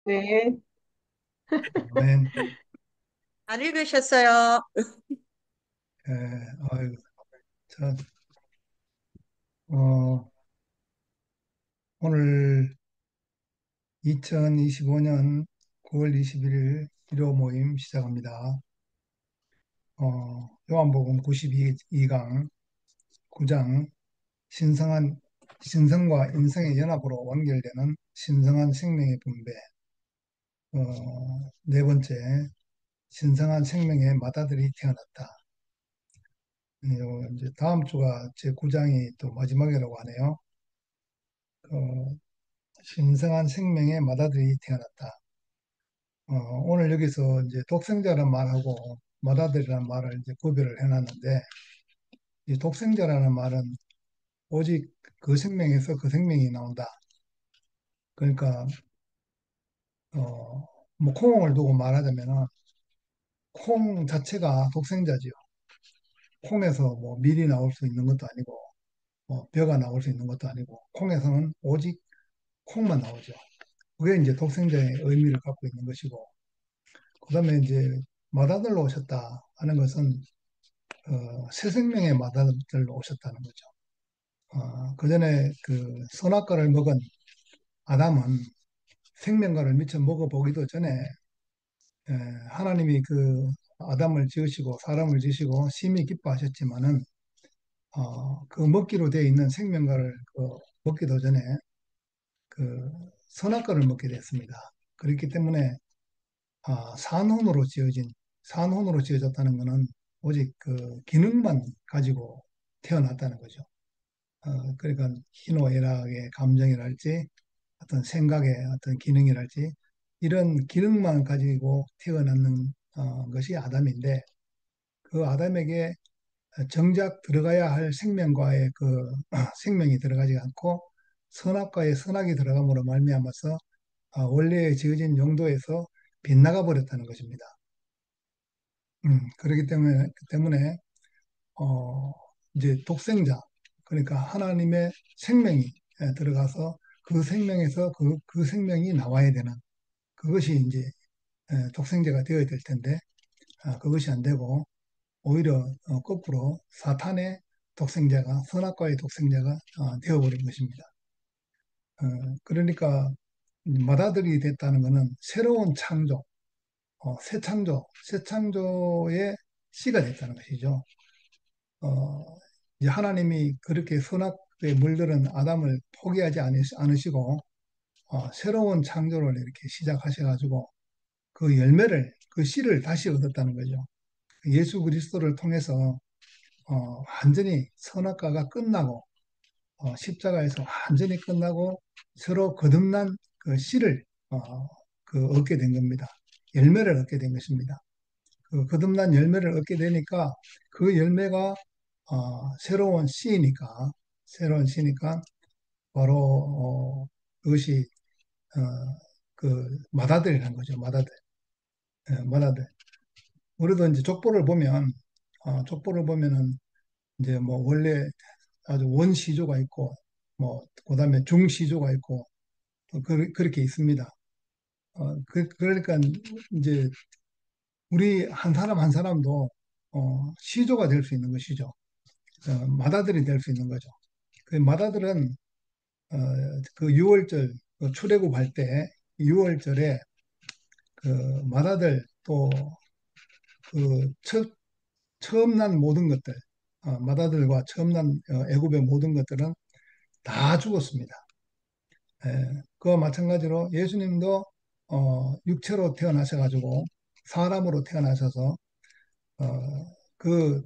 네. 아멘. 잘 읽으셨어요. 예, 아이고, 저, 어, 오늘 2025년 9월 21일 기도 모임 시작합니다. 요한복음 92강 9장 신성과 인성의 연합으로 완결되는 신성한 생명의 분배. 네 번째, 신성한 생명의 맏아들이 태어났다. 이제 다음 주가 제 9장이 또 마지막이라고 하네요. 어, 신성한 생명의 맏아들이 태어났다. 오늘 여기서 이제 독생자라는 말하고 맏아들이라는 말을 이제 구별을 해놨는데, 이 독생자라는 말은 오직 그 생명에서 그 생명이 나온다. 그러니까 뭐 콩을 두고 말하자면은 콩 자체가 독생자지요. 콩에서 뭐 밀이 나올 수 있는 것도 아니고 뭐 벼가 나올 수 있는 것도 아니고 콩에서는 오직 콩만 나오죠. 그게 이제 독생자의 의미를 갖고 있는 것이고, 그다음에 이제 맏아들로 오셨다 하는 것은 새 생명의 맏아들로 오셨다는 거죠. 그 전에 그 선악과를 먹은 아담은 생명과를 미처 먹어보기도 전에 에, 하나님이 그 아담을 지으시고 사람을 지으시고 심히 기뻐하셨지만은 그 먹기로 되어 있는 생명과를 먹기도 전에 그 선악과를 먹게 됐습니다. 그렇기 때문에 산혼으로 지어졌다는 것은 오직 그 기능만 가지고 태어났다는 거죠. 그러니까 희노애락의 감정이랄지 어떤 생각의 어떤 기능이랄지 이런 기능만 가지고 태어나는 것이 아담인데, 그 아담에게 정작 들어가야 할 생명과의 그 생명이 들어가지 않고 선악과의 선악이 들어감으로 말미암아서 원래 지어진 용도에서 빗나가 버렸다는 것입니다. 그렇기 때문에 어, 이제 독생자, 그러니까 하나님의 생명이 들어가서 그 생명에서 그 생명이 나와야 되는 그것이 이제 독생자가 되어야 될 텐데, 그것이 안 되고 오히려 거꾸로 사탄의 독생자가 선악과의 독생자가 되어버린 것입니다. 그러니까 맏아들이 됐다는 것은 새로운 창조, 새 창조의 씨가 됐다는 것이죠. 이제 하나님이 그렇게 선악에 물들은 아담을 포기하지 않으시고 새로운 창조를 이렇게 시작하셔가지고 그 씨를 다시 얻었다는 거죠. 예수 그리스도를 통해서 완전히 선악과가 끝나고 십자가에서 완전히 끝나고 서로 거듭난 그 씨를 어, 얻게 된 겁니다. 열매를 얻게 된 것입니다. 그 거듭난 열매를 얻게 되니까 그 열매가 새로운 씨니까 바로 그것이 그 맏아들이라는 거죠. 맏아들. 맏아들. 우리도 이제 족보를 보면은 이제 뭐 원래 아주 원시조가 있고 뭐 그다음에 중시조가 있고 그렇게 있습니다. 그러니까 이제 우리 한 사람 한 사람도 시조가 될 수 있는 것이죠. 맏아들이 될 수 있는 거죠. 그 맏아들은 어, 그 6월절 출애굽할 때 6월절에 그 맏아들 또 그 처음 난 모든 것들 맏아들과 처음 난 애굽의 모든 것들은 다 죽었습니다. 그와 마찬가지로 예수님도 육체로 태어나셔가지고 사람으로 태어나셔서 그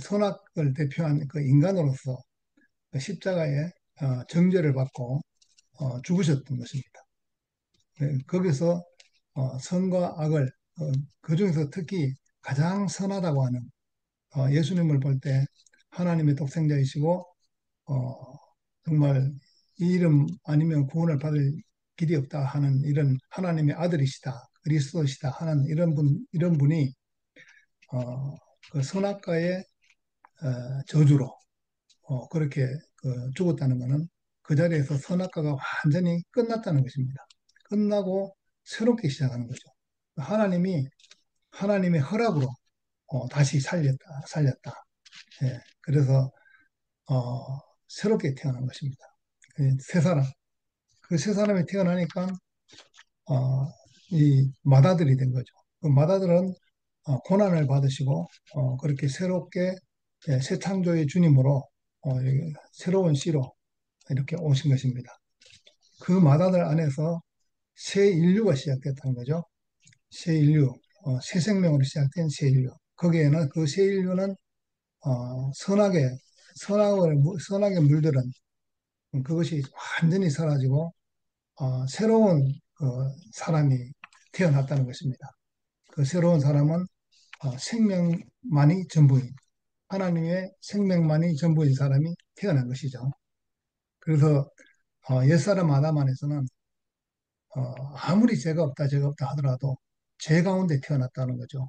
선악을 대표한 그 인간으로서 그 십자가에 정죄를 받고 죽으셨던 것입니다. 거기서 선과 악을 그 중에서 특히 가장 선하다고 하는 예수님을 볼 때 하나님의 독생자이시고 어, 정말 이 이름 아니면 구원을 받을 길이 없다 하는 이런 하나님의 아들이시다, 그리스도시다 하는 이런 분이 그 선악과의 저주로 그렇게 죽었다는 것은 그 자리에서 선악과가 완전히 끝났다는 것입니다. 끝나고 새롭게 시작하는 거죠. 하나님이 하나님의 허락으로 다시 살렸다. 예, 그래서 새롭게 태어난 것입니다. 새 사람. 그 새 사람이 태어나니까 어, 이 맏아들이 된 거죠. 그 맏아들은 고난을 받으시고 그렇게 새롭게 새 창조의 주님으로 이렇게 새로운 씨로 이렇게 오신 것입니다. 그 맏아들 안에서 새 인류가 시작됐다는 거죠. 새 인류, 새 생명으로 시작된 새 인류. 거기에는 그 새 인류는 선하게 선하게 물들은 그것이 완전히 사라지고 새로운 사람이 태어났다는 것입니다. 그 새로운 사람은 생명만이 전부인 하나님의 생명만이 전부인 사람이 태어난 것이죠. 그래서 옛사람 아담 안에서는 아무리 죄가 없다 하더라도 죄 가운데 태어났다는 거죠.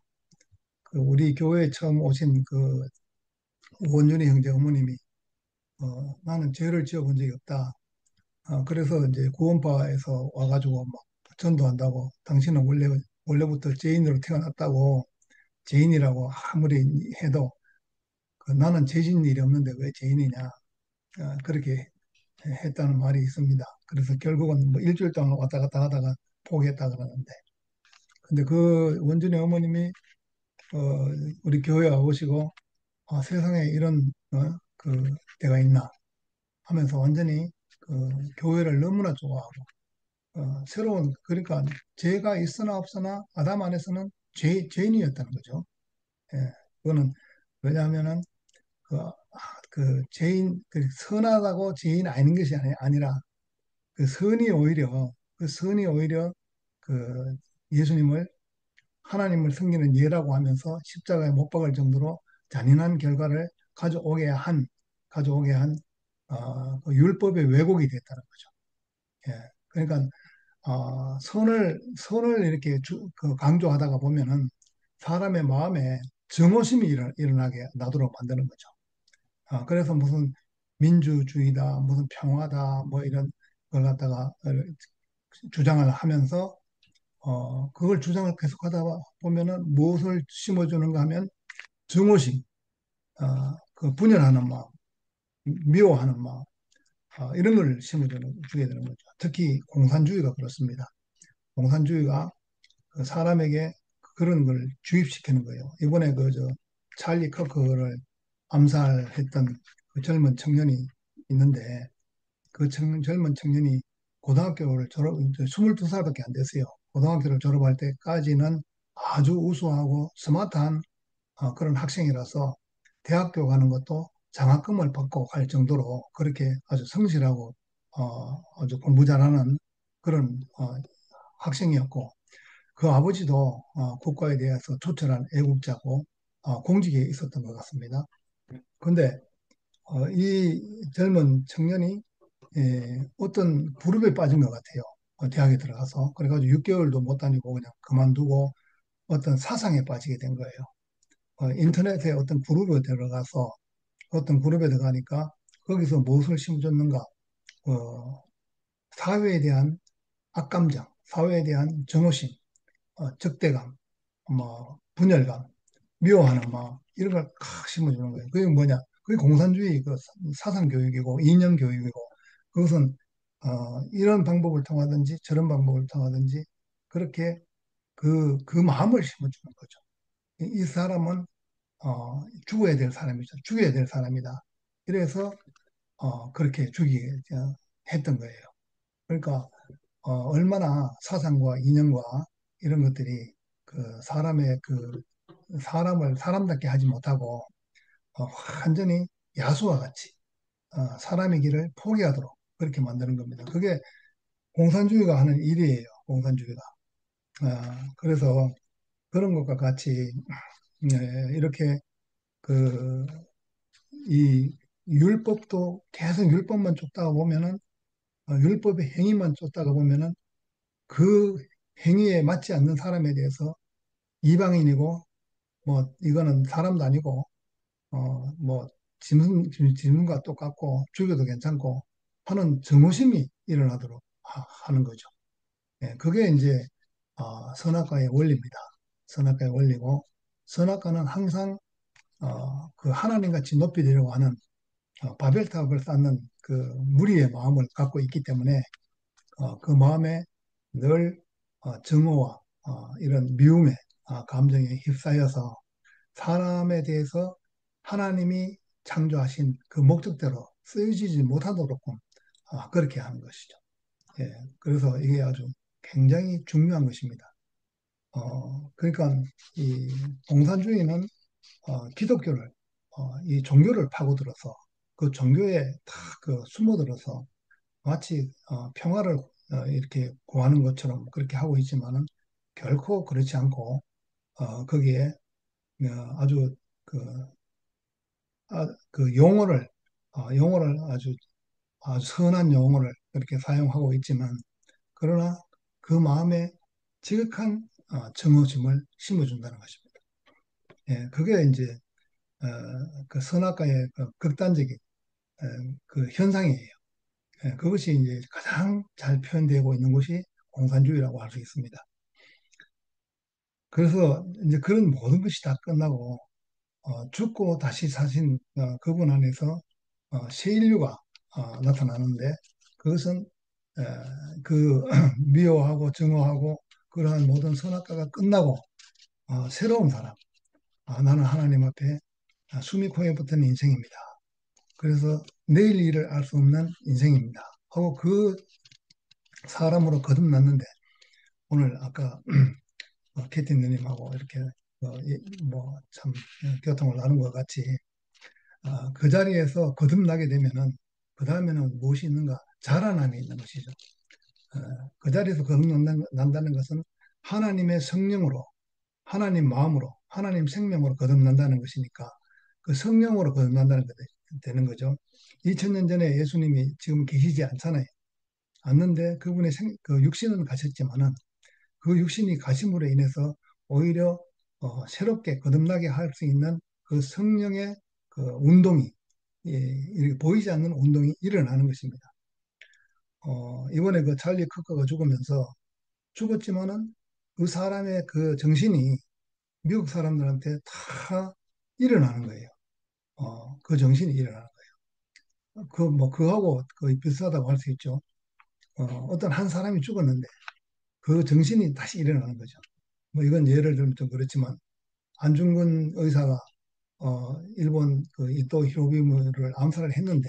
그 우리 교회에 처음 오신 그 원준이 형제 어머님이 나는 죄를 지어본 적이 없다. 그래서 이제 구원파에서 와가지고 막 전도한다고 당신은 원래부터 죄인으로 태어났다고 죄인이라고 아무리 해도 나는 죄진 일이 없는데 왜 죄인이냐 그렇게 했다는 말이 있습니다. 그래서 결국은 뭐 일주일 동안 왔다 갔다 하다가 포기했다 그러는데 근데 그 원준이 어머님이 어, 우리 교회 와 오시고 세상에 이런 그 데가 있나 하면서 완전히 그 교회를 너무나 좋아하고 새로운 그러니까 죄가 있으나 없으나 아담 안에서는 죄인이었다는 거죠. 예, 그거는 왜냐하면은 그 죄인 그 선하다고 죄인 아닌 것이 아니라 그 선이 오히려 그 예수님을 하나님을 섬기는 예라고 하면서 십자가에 못 박을 정도로 잔인한 결과를 가져오게 한 그 율법의 왜곡이 됐다는 거죠. 예. 그러니까 선을 이렇게 그 강조하다가 보면은 사람의 마음에 증오심이 일어나게 나도록 만드는 거죠. 그래서 무슨 민주주의다, 무슨 평화다, 뭐 이런 걸 갖다가 주장을 하면서 그걸 주장을 계속하다 보면은 무엇을 심어주는가 하면 증오심, 그 분열하는 마음, 미워하는 마음, 이런 걸 주게 되는 거죠. 특히 공산주의가 그렇습니다. 공산주의가 그 사람에게 그런 걸 주입시키는 거예요. 이번에 찰리 커크를 암살했던 그 젊은 청년이 있는데 그 젊은 청년이 고등학교를 졸업, 22살밖에 안 됐어요. 고등학교를 졸업할 때까지는 아주 우수하고 스마트한 그런 학생이라서 대학교 가는 것도 장학금을 받고 갈 정도로 그렇게 아주 성실하고 아주 공부 잘하는 그런 학생이었고 그 아버지도 국가에 대해서 조철한 애국자고 공직에 있었던 것 같습니다. 그런데 이 젊은 청년이 어떤 그룹에 빠진 것 같아요. 대학에 들어가서. 그래가지고 6개월도 못 다니고 그냥 그만두고 어떤 사상에 빠지게 된 거예요. 인터넷에 어떤 그룹에 들어가니까 거기서 무엇을 심어줬는가? 사회에 대한 악감정, 사회에 대한 정오심, 적대감, 뭐 분열감, 미워하는 막 이런 걸 칵 심어주는 거예요. 그게 뭐냐? 그게 공산주의 그 사상 교육이고 이념 교육이고 그것은 이런 방법을 통하든지 저런 방법을 통하든지 그렇게 그 마음을 심어주는 거죠. 이 사람은 죽어야 될 사람이죠. 죽여야 될 사람이다. 이래서 그렇게 죽이게 했던 거예요. 그러니까 얼마나 사상과 이념과 이런 것들이 그 사람의 그 사람을 사람답게 하지 못하고 완전히 야수와 같이 사람의 길을 포기하도록 그렇게 만드는 겁니다. 그게 공산주의가 하는 일이에요. 공산주의가. 그래서 그런 것과 같이 이렇게 그 이 율법도 계속 율법만 쫓다가 보면은 율법의 행위만 쫓다가 보면은 그 행위에 맞지 않는 사람에 대해서 이방인이고 뭐 이거는 사람도 아니고 뭐 짐승과 똑같고 죽여도 괜찮고 하는 증오심이 일어나도록 하는 거죠. 예, 그게 이제 선악과의 원리입니다. 선악과의 원리고 선악과는 항상 그 하나님 같이 높이려고 하는 바벨탑을 쌓는 그 무리의 마음을 갖고 있기 때문에 그 마음에 늘 증오와 이런 미움의 감정에 휩싸여서 사람에 대해서 하나님이 창조하신 그 목적대로 쓰여지지 못하도록 그렇게 하는 것이죠. 예, 그래서 이게 아주 굉장히 중요한 것입니다. 그러니까 이 공산주의는 기독교를 이 종교를 파고들어서 그 종교에 다 그 숨어들어서 마치 평화를 이렇게 구하는 것처럼 그렇게 하고 있지만은 결코 그렇지 않고 거기에 아주 그, 그 용어를 아주 선한 용어를 그렇게 사용하고 있지만 그러나 그 마음에 지극한 증오심을 심어준다는 것입니다. 예, 그게 이제 그 선악과의 그 극단적인 그 현상이에요. 예, 그것이 이제 가장 잘 표현되고 있는 것이 공산주의라고 할 수 있습니다. 그래서 이제 그런 모든 것이 다 끝나고 죽고 다시 사신 그분 안에서 새 인류가 나타나는데 그것은 에, 그 미워하고 증오하고 그러한 모든 선악과가 끝나고 새로운 사람, 나는 하나님 앞에 숨이 코에 붙은 인생입니다. 그래서 내일 일을 알 수 없는 인생입니다. 하고 그 사람으로 거듭났는데 오늘 아까 캐티 누님하고 이렇게 뭐참 교통을 나눈 것 같이 그 자리에서 거듭나게 되면은 그 다음에는 무엇이 있는가? 자라남이 있는 것이죠. 그 자리에서 거듭난다는 것은 하나님의 성령으로, 하나님 마음으로, 하나님 생명으로 거듭난다는 것이니까 그 성령으로 거듭난다는 게 되는 거죠. 2000년 전에 예수님이 지금 계시지 않잖아요. 않는데 그분의 그 육신은 가셨지만은 그 육신이 가심으로 인해서 오히려 새롭게 거듭나게 할 수 있는 그 성령의 그 운동이 예, 이렇게 보이지 않는 운동이 일어나는 것입니다. 이번에 그 찰리 크커가 죽었지만은 그 사람의 그 정신이 미국 사람들한테 다 일어나는 거예요. 그 정신이 일어나는 거예요. 그하고 거의 비슷하다고 할 수 있죠. 어떤 한 사람이 죽었는데 그 정신이 다시 일어나는 거죠. 뭐 이건 예를 들면 좀 그렇지만 안중근 의사가 일본 그 이토 히로부미를 암살을 했는데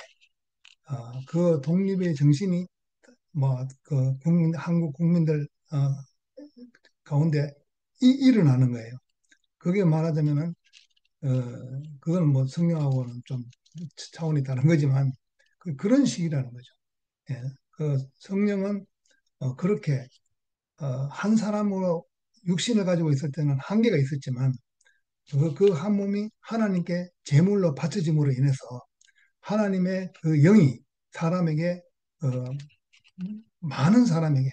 그 독립의 정신이 뭐 그 한국 국민들 가운데 일어나는 거예요. 그게 말하자면은 어, 그거는 뭐 성령하고는 좀 차원이 다른 거지만 그런 식이라는 거죠. 예. 그 성령은 그렇게 한 사람으로 육신을 가지고 있을 때는 한계가 있었지만 그 한 몸이 하나님께 제물로 바쳐짐으로 인해서 하나님의 그 영이 사람에게 많은 사람에게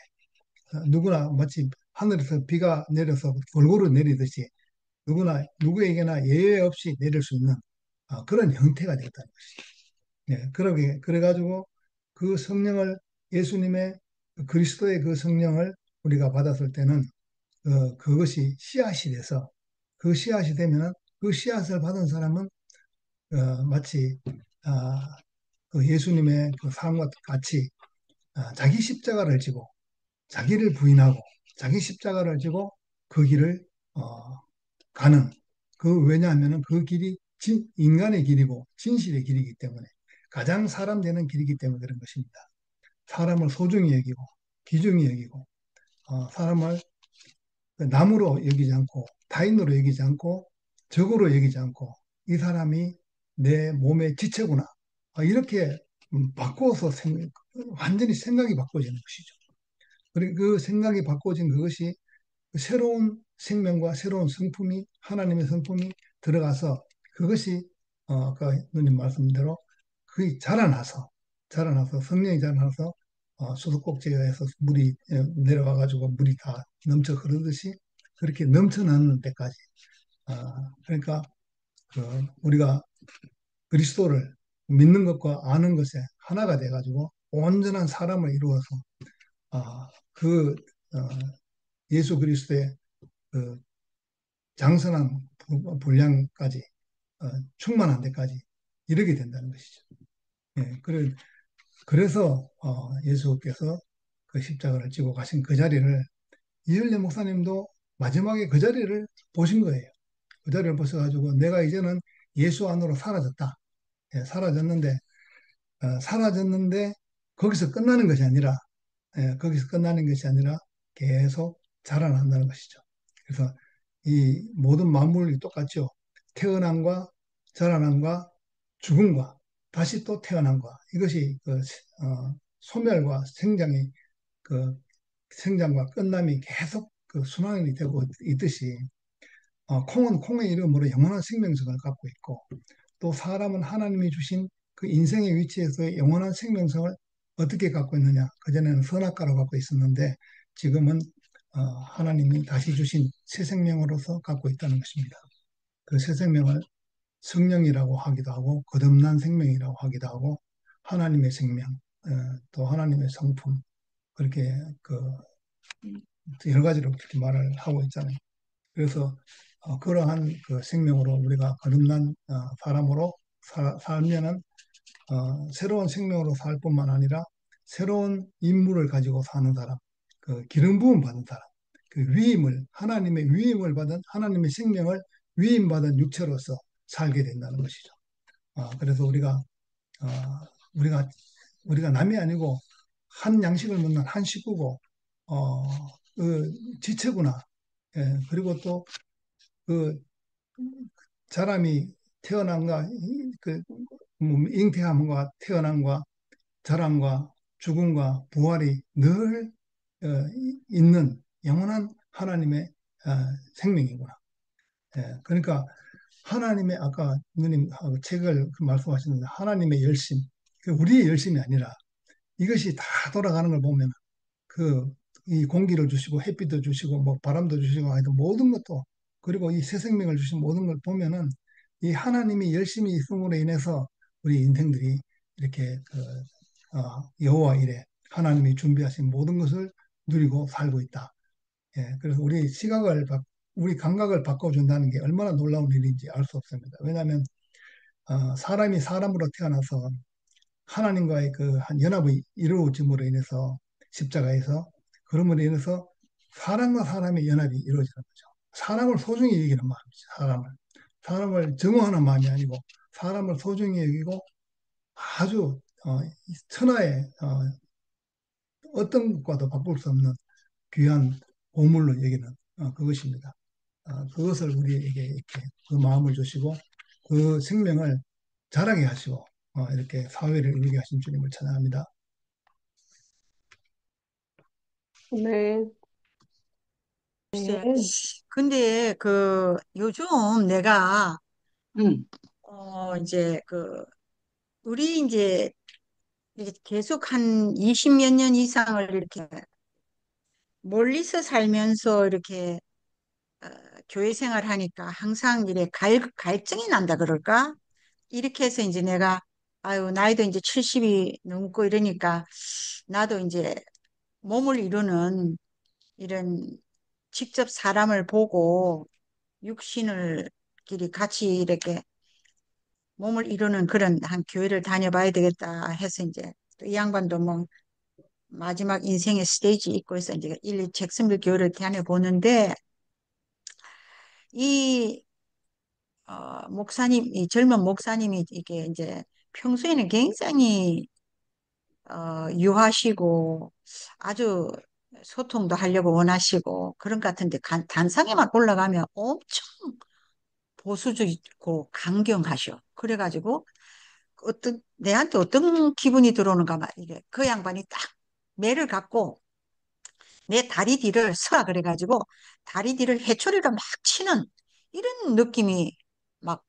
누구나 마치 하늘에서 비가 내려서 골고루 내리듯이 누구에게나 예외 없이 내릴 수 있는 그런 형태가 되었다는 것이죠. 예, 그래가지고 그 성령을 예수님의 그리스도의 그 성령을 우리가 받았을 때는 그것이 씨앗이 돼서 그 씨앗이 되면은 그 씨앗을 받은 사람은 마치 아, 그 예수님의 그 삶과 같이 자기 십자가를 지고 자기를 부인하고 자기 십자가를 지고 그 길을 어, 가는 왜냐하면은 그 길이 인간의 길이고 진실의 길이기 때문에 가장 사람 되는 길이기 때문에 그런 것입니다. 사람을 소중히 여기고 귀중히 여기고 사람을 남으로 여기지 않고 타인으로 여기지 않고 적으로 여기지 않고 이 사람이 내 몸의 지체구나. 이렇게 바꿔서 완전히 생각이 바꿔지는 것이죠. 그리고 그 생각이 바꿔진 그것이 새로운 생명과 새로운 성품이 하나님의 성품이 들어가서 그것이 아까 누님 말씀대로 그게 자라나서 성령이 자라나서 수도꼭지에서 물이 내려와 가지고 물이 다 넘쳐 흐르듯이 그렇게 넘쳐나는 데까지 그러니까 우리가 그리스도를 믿는 것과 아는 것에 하나가 돼 가지고 온전한 사람을 이루어서 그 어, 예수 그리스도의 그 장선한 분량까지 충만한 데까지 이르게 된다는 것이죠. 예, 그래서 예수께서 그 십자가를 지고 가신 그 자리를 이ør래 목사님도 마지막에 그 자리를 보신 거예요. 그 자리를 보셔가지고 내가 이제는 예수 안으로 사라졌다. 예, 사라졌는데 거기서 끝나는 것이 아니라 거기서 끝나는 것이 아니라 계속 자라난다는 것이죠. 그래서 이 모든 만물이 똑같죠. 태어남과 자라남과 죽음과 다시 또 태어남과 이것이 소멸과 그 생장과 끝남이 계속 그 순환이 되고 있듯이 콩은 콩의 이름으로 영원한 생명성을 갖고 있고 또 사람은 하나님이 주신 그 인생의 위치에서의 영원한 생명성을 어떻게 갖고 있느냐. 그전에는 선악과로 갖고 있었는데 지금은 하나님이 다시 주신 새 생명으로서 갖고 있다는 것입니다. 그 새 생명을 성령이라고 하기도 하고 거듭난 생명이라고 하기도 하고 하나님의 생명, 또 하나님의 성품 그렇게 그 여러 가지로 그렇게 말을 하고 있잖아요. 그래서 그러한 그 생명으로 우리가 거듭난 사람으로 살면은 새로운 생명으로 살 뿐만 아니라 새로운 인물을 가지고 사는 사람, 그 기름 부음 받은 사람, 그 위임을 하나님의 위임을 받은 하나님의 생명을 위임받은 육체로서 살게 된다는 것이죠. 그래서 어, 우리가 우리가 남이 아니고 한 양식을 먹는 한 식구고 그 지체구나. 예, 그리고 또 그 사람이 태어남과 그 잉태함과 태어남과 자랑과 죽음과 부활이 늘 있는 영원한 하나님의 생명이구나. 예, 그러니까 하나님의 아까 누님 책을 말씀하셨는데 하나님의 열심, 그 우리의 열심이 아니라 이것이 다 돌아가는 걸 보면 그 이 공기를 주시고 햇빛도 주시고 뭐 바람도 주시고 하여튼 모든 것도 그리고 이 새 생명을 주신 모든 걸 보면은 이 하나님이 열심히 있음으로 인해서 우리 인생들이 이렇게 여호와 이래 하나님이 준비하신 모든 것을 누리고 살고 있다. 예, 그래서 우리 감각을 바꿔준다는 게 얼마나 놀라운 일인지 알 수 없습니다. 왜냐하면 사람이 사람으로 태어나서 하나님과의 그 한 연합이 이루어짐으로 인해서 십자가에서 그럼으로 인해서 사람과 사람의 연합이 이루어지는 거죠. 사람을 소중히 여기는 마음이죠. 사람을 증오하는 마음이 아니고 사람을 소중히 여기고 아주 천하의 어떤 것과도 바꿀 수 없는 귀한 보물로 여기는 그것입니다. 그것을 우리에게 이렇게 그 마음을 주시고 그 생명을 자라게 하시고 이렇게 사회를 이루게 하신 주님을 찬양합니다. 네, 글쎄, 네, 근데 그 요즘 내가 음, 이제 우리 이제 이렇게 계속 한 20몇 년 이상을 이렇게 멀리서 살면서 이렇게 어, 교회 생활하니까 항상 이래 갈증이 난다 그럴까? 이렇게 해서 이제 내가 아유 나이도 이제 70이 넘고 이러니까 나도 이제 몸을 이루는 이런 직접 사람을 보고 육신을 끼리 같이 이렇게 몸을 이루는 그런 한 교회를 다녀봐야 되겠다 해서 이제 또이 양반도 뭐 마지막 인생의 스테이지 있고 해서 이제 잭슨빌 교회를 다녀보는데 이 목사님, 이 젊은 목사님이 이게 이제 평소에는 굉장히 유하시고 아주 소통도 하려고 원하시고 그런 것 같은데 단상에만 올라가면 엄청 보수적이고 강경하셔. 그래가지고 내한테 어떤 기분이 들어오는가 말 이게 그 양반이 딱 매를 갖고 내 다리 뒤를 서라 그래가지고 다리 뒤를 회초리로 막 치는 이런 느낌이 막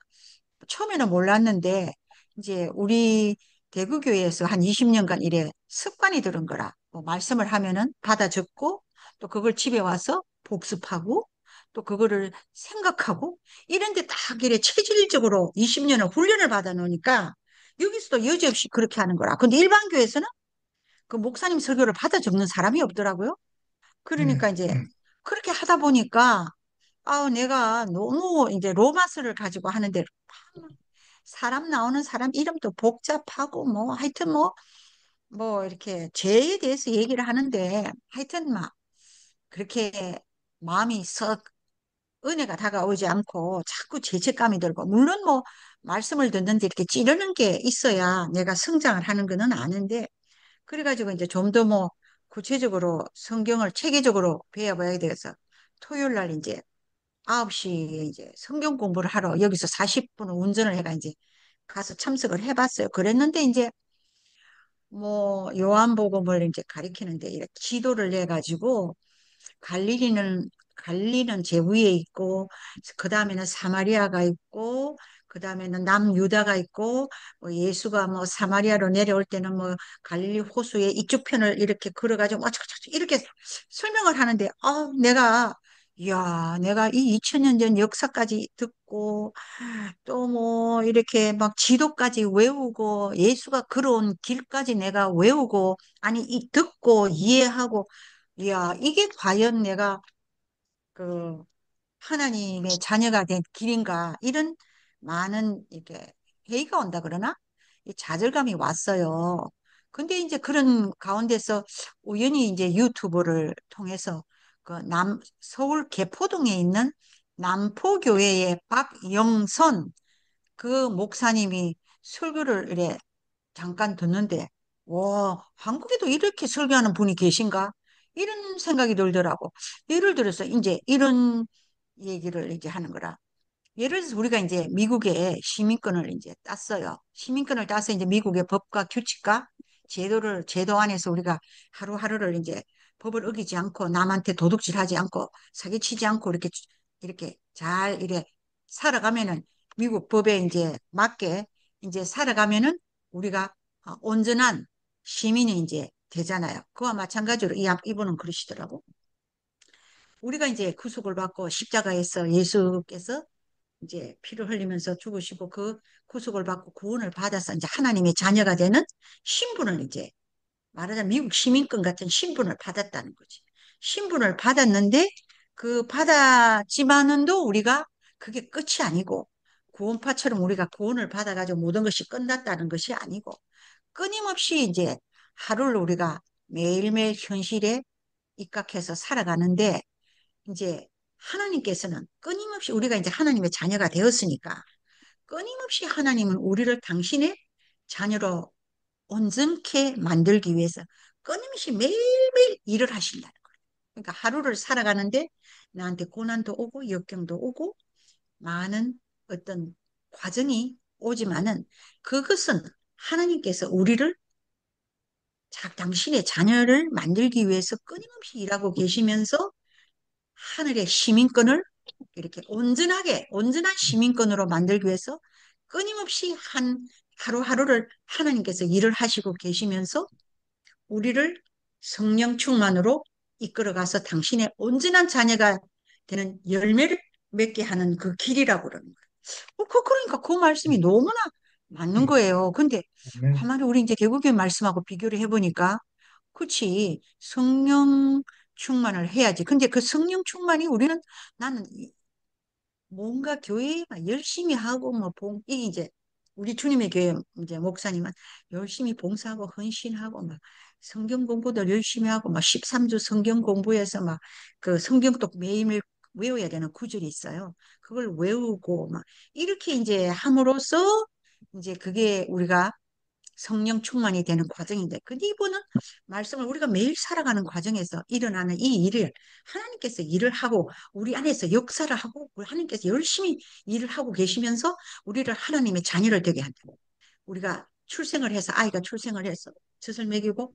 처음에는 몰랐는데 이제 우리 대구교회에서 한 20년간 이래 습관이 들은 거라. 뭐 말씀을 하면은 받아 적고 또 그걸 집에 와서 복습하고 또 그거를 생각하고 이런데 딱 이래 체질적으로 20년을 훈련을 받아 놓으니까 여기서도 여지없이 그렇게 하는 거라. 근데 일반 교회에서는 그 목사님 설교를 받아 적는 사람이 없더라고요. 네, 그러니까 이제 그렇게 하다 보니까 내가 너무 이제 로마스를 가지고 하는데 사람 나오는 사람 이름도 복잡하고 뭐 하여튼 뭐 이렇게 죄에 대해서 얘기를 하는데 하여튼 막 그렇게 마음이 썩 은혜가 다가오지 않고 자꾸 죄책감이 들고 물론 뭐 말씀을 듣는데 이렇게 찌르는 게 있어야 내가 성장을 하는 거는 아는데 그래가지고 이제 좀 더 뭐 구체적으로 성경을 체계적으로 배워봐야 돼서 토요일 날 이제 9시에 이제 성경 공부를 하러 여기서 40분 운전을 해가 이제 가서 참석을 해봤어요. 그랬는데 이제 뭐 요한복음을 이제 가리키는데 이렇게 기도를 내가지고 갈리는 제 위에 있고 그 다음에는 사마리아가 있고 그 다음에는 남유다가 있고 뭐 예수가 뭐 사마리아로 내려올 때는 뭐 갈릴리 호수의 이쪽 편을 이렇게 걸어가지고 뭐 이렇게 설명을 하는데 내가 이 2000년 전 역사까지 듣고 또 뭐 이렇게 막 지도까지 외우고 예수가 걸어온 길까지 내가 외우고 아니 이 듣고 이해하고 이게 과연 내가 그 하나님의 자녀가 된 길인가 이런 많은 이렇게 회의가 온다 그러나 이 좌절감이 왔어요. 근데 이제 그런 가운데서 우연히 이제 유튜브를 통해서 서울 개포동에 있는 남포교회의 박영선 그 목사님이 설교를 이래 잠깐 듣는데, 와, 한국에도 이렇게 설교하는 분이 계신가? 이런 생각이 들더라고. 예를 들어서 이제 이런 얘기를 이제 하는 거라. 예를 들어서 우리가 이제 미국의 시민권을 이제 땄어요. 시민권을 따서 이제 미국의 법과 규칙과 제도 안에서 우리가 하루하루를 이제 법을 어기지 않고 남한테 도둑질하지 않고 사기치지 않고 이렇게 잘 이래 살아가면은 미국 법에 이제 맞게 이제 살아가면은 우리가 온전한 시민이 이제 되잖아요. 그와 마찬가지로 이분은 그러시더라고. 우리가 이제 구속을 받고 십자가에서 예수께서 이제 피를 흘리면서 죽으시고 그 구속을 받고 구원을 받아서 이제 하나님의 자녀가 되는 신분을 이제 말하자면 미국 시민권 같은 신분을 받았다는 거지. 신분을 받았는데 그 받았지만은도 우리가 그게 끝이 아니고 구원파처럼 우리가 구원을 받아가지고 모든 것이 끝났다는 것이 아니고 끊임없이 이제 하루를 우리가 매일매일 현실에 입각해서 살아가는데 이제 하나님께서는 끊임없이 우리가 이제 하나님의 자녀가 되었으니까 끊임없이 하나님은 우리를 당신의 자녀로 온전케 만들기 위해서 끊임없이 매일매일 일을 하신다는 거예요. 그러니까 하루를 살아가는데 나한테 고난도 오고 역경도 오고 많은 어떤 과정이 오지만은 그것은 하나님께서 우리를 당신의 자녀를 만들기 위해서 끊임없이 일하고 계시면서 하늘의 시민권을 이렇게 온전한 시민권으로 만들기 위해서 끊임없이 하루하루를 하나님께서 일을 하시고 계시면서 우리를 성령 충만으로 이끌어가서 당신의 온전한 자녀가 되는 열매를 맺게 하는 그 길이라고 그러는 거예요. 그러니까 그 말씀이 너무나 맞는 거예요. 근데 아멘. 가만히 우리 이제 개국의 말씀하고 비교를 해보니까 그치 성령 충만을 해야지. 근데 그 성령 충만이 나는 뭔가 교회 막 열심히 하고 이 이제 우리 주님의 교회 이제 목사님은 열심히 봉사하고 헌신하고 막 성경 공부도 열심히 하고 막 13주 성경 공부해서 막 그 성경도 매일매일 외워야 되는 구절이 있어요. 그걸 외우고 막 이렇게 이제 함으로써 이제 그게 우리가 성령 충만이 되는 과정인데, 근데 이분은 말씀을 우리가 매일 살아가는 과정에서 일어나는 이 일을 하나님께서 일을 하고 우리 안에서 역사를 하고 우리 하나님께서 열심히 일을 하고 계시면서 우리를 하나님의 자녀를 되게 한다. 우리가 아이가 출생을 해서 젖을 먹이고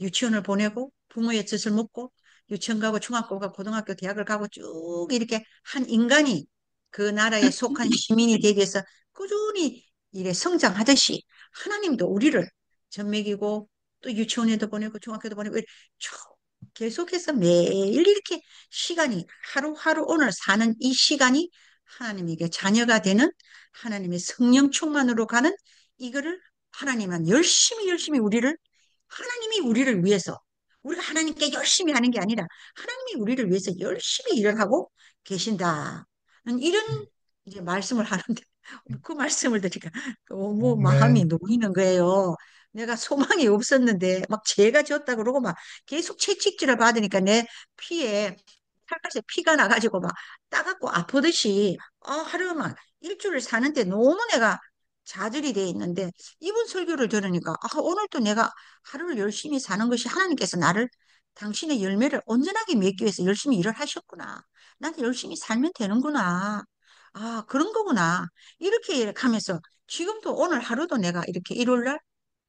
유치원을 보내고 부모의 젖을 먹고 유치원 가고 중학교 가고 고등학교 대학을 가고 쭉 이렇게 한 인간이 그 나라에 속한 시민이 되기 위해서 꾸준히 이래 성장하듯이 하나님도 우리를 젖 먹이고 또 유치원에도 보내고 중학교도 보내고 쭉 계속해서 매일 이렇게 시간이 하루하루 오늘 사는 이 시간이 하나님에게 자녀가 되는 하나님의 성령 충만으로 가는 이거를 하나님은 열심히 우리를 하나님이 우리를 위해서 우리가 하나님께 열심히 하는 게 아니라 하나님이 우리를 위해서 열심히 일을 하고 계신다. 이런 이제 말씀을 하는데 그 말씀을 들으니까 너무 마음이 아멘. 놓이는 거예요. 내가 소망이 없었는데 막 죄가 졌다 그러고 막 계속 채찍질을 받으니까 내 피에 살갗에 피가 나가지고 막 따갑고 아프듯이 하루만 일주를 사는데 너무 내가 좌절이 돼 있는데 이분 설교를 들으니까 오늘도 내가 하루를 열심히 사는 것이 하나님께서 나를 당신의 열매를 온전하게 맺기 위해서 열심히 일을 하셨구나. 난 열심히 살면 되는구나. 그런 거구나. 이렇게 하면서 지금도 오늘 하루도 내가 이렇게 일요일 날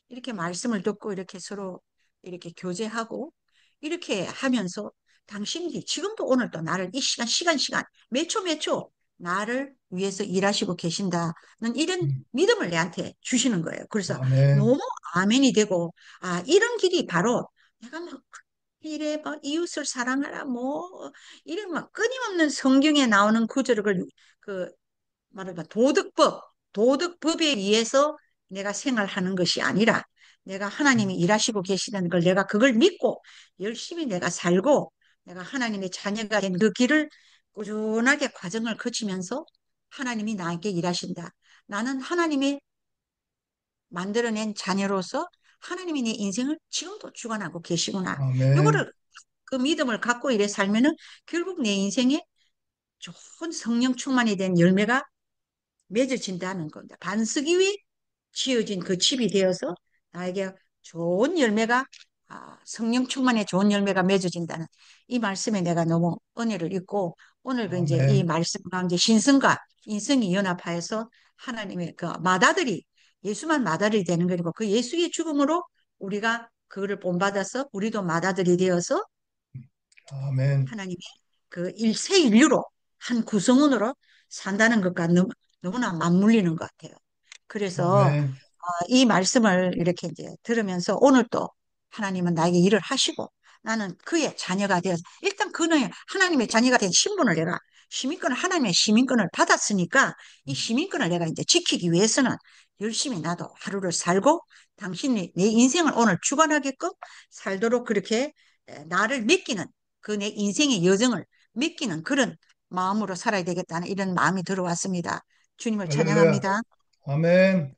이렇게 말씀을 듣고 이렇게 서로 이렇게 교제하고 이렇게 하면서 당신이 지금도 오늘도 나를 이 시간, 몇 초, 몇 초 나를 위해서 일하시고 계신다는 이런 믿음을 내한테 주시는 거예요. 그래서 아멘. 너무 아멘이 되고, 이런 길이 바로 내가 막 이래 뭐 이웃을 사랑하라 뭐 이런 막 끊임없는 성경에 나오는 구절을 그 말하면 도덕법에 의해서 내가 생활하는 것이 아니라 내가 하나님이 일하시고 계시다는 걸 내가 그걸 믿고 열심히 내가 살고 내가 하나님의 자녀가 된 그 길을 꾸준하게 과정을 거치면서 하나님이 나에게 일하신다. 나는 하나님이 만들어낸 자녀로서 하나님이 내 인생을 지금도 주관하고 계시구나. 아멘. 요거를 그 믿음을 갖고 이래 살면은 결국 내 인생에 좋은 성령 충만이 된 열매가 맺어진다는 겁니다. 반석 위에 지어진 그 집이 되어서 나에게 좋은 열매가 성령 충만의 좋은 열매가 맺어진다는 이 말씀에 내가 너무 은혜를 잊고 오늘 그 이제 이 아멘. 말씀 가운데 신성과 인성이 연합하여서 하나님의 그 맏아들이 예수만 맏아들이 되는 거고 그 예수의 죽음으로 우리가 그거를 본받아서 우리도 맏아들이 되어서 아멘. 하나님의 그 일세 인류로 한 구성원으로 산다는 것과 너무나 맞물리는 것 같아요. 그래서 아멘. 이 말씀을 이렇게 이제 들으면서 오늘 또 하나님은 나에게 일을 하시고 나는 그의 자녀가 되어서 일단 그는 하나님의 자녀가 된 신분을 내가 시민권을 하나님의 시민권을 받았으니까 이 시민권을 내가 이제 지키기 위해서는 열심히 나도 하루를 살고 당신이 내 인생을 오늘 주관하게끔 살도록 그렇게 나를 맡기는 그 내 인생의 여정을 맡기는 그런 마음으로 살아야 되겠다는 이런 마음이 들어왔습니다. 주님을 할렐루야. 찬양합니다. 아멘.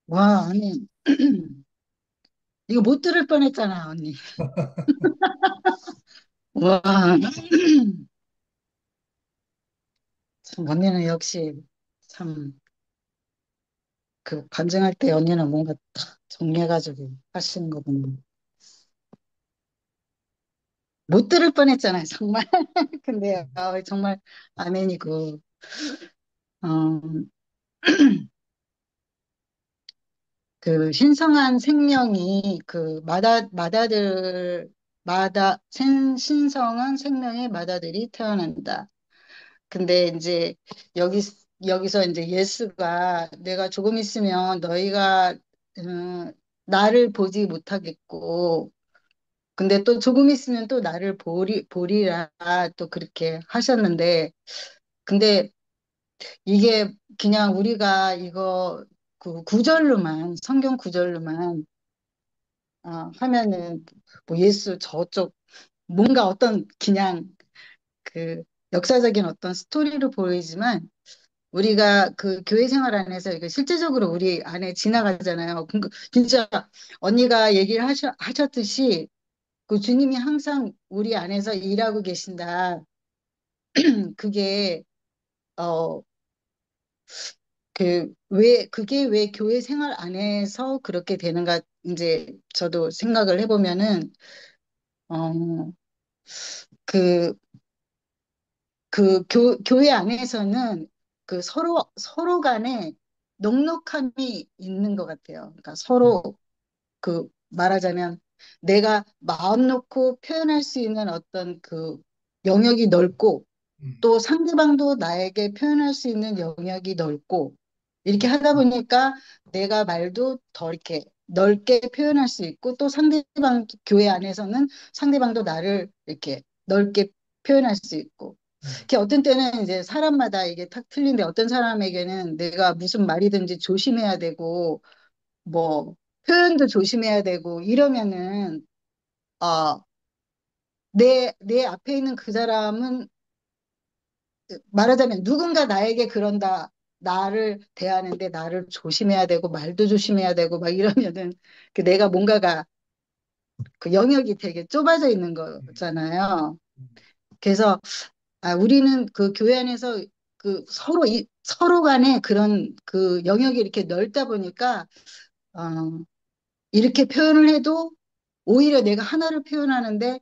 와, 언니. 이거 못 들을 뻔했잖아, 언니. 와, 참, 언니는 역시, 참, 그, 간증할 때 언니는 뭔가 딱 정리해가지고 하시는 거 보면. 못 들을 뻔했잖아요, 정말. 근데, 정말, 아멘이고, 어, 그, 신성한 생명이, 그, 신성한 생명의 마다들이 태어난다. 근데 이제 여기 여기서 이제 예수가 내가 조금 있으면 너희가 나를 보지 못하겠고 근데 또 조금 있으면 또 나를 보리라 또 그렇게 하셨는데 근데 이게 그냥 우리가 이거 그 구절로만 성경 구절로만 하면은 뭐 예수 저쪽 뭔가 어떤 그냥 그 역사적인 어떤 스토리로 보이지만 우리가 그 교회 생활 안에서 이거 실제적으로 우리 안에 지나가잖아요. 진짜 언니가 얘기를 하셨듯이 그 주님이 항상 우리 안에서 일하고 계신다. 그게 어 그게 왜 교회 생활 안에서 그렇게 되는가 이제 저도 생각을 해보면은 어 그 교회 안에서는 그 서로 간에 넉넉함이 있는 것 같아요. 그러니까 서로 그 말하자면 내가 마음 놓고 표현할 수 있는 어떤 그 영역이 넓고 또 상대방도 나에게 표현할 수 있는 영역이 넓고 이렇게 하다 보니까 내가 말도 더 이렇게 넓게 표현할 수 있고 또 상대방 교회 안에서는 상대방도 나를 이렇게 넓게 표현할 수 있고 이렇게 어떤 때는 이제 사람마다 이게 탁 틀린데 어떤 사람에게는 내가 무슨 말이든지 조심해야 되고 뭐 표현도 조심해야 되고 이러면은 어, 내 앞에 있는 그 사람은 말하자면 누군가 나에게 그런다. 나를 대하는데 나를 조심해야 되고 말도 조심해야 되고 막 이러면은 그 내가 뭔가가 그 영역이 되게 좁아져 있는 음, 거잖아요. 음, 그래서 우리는 그 교회 안에서 그 서로 간에 그런 그 영역이 이렇게 넓다 보니까 어, 이렇게 표현을 해도 오히려 내가 하나를 표현하는데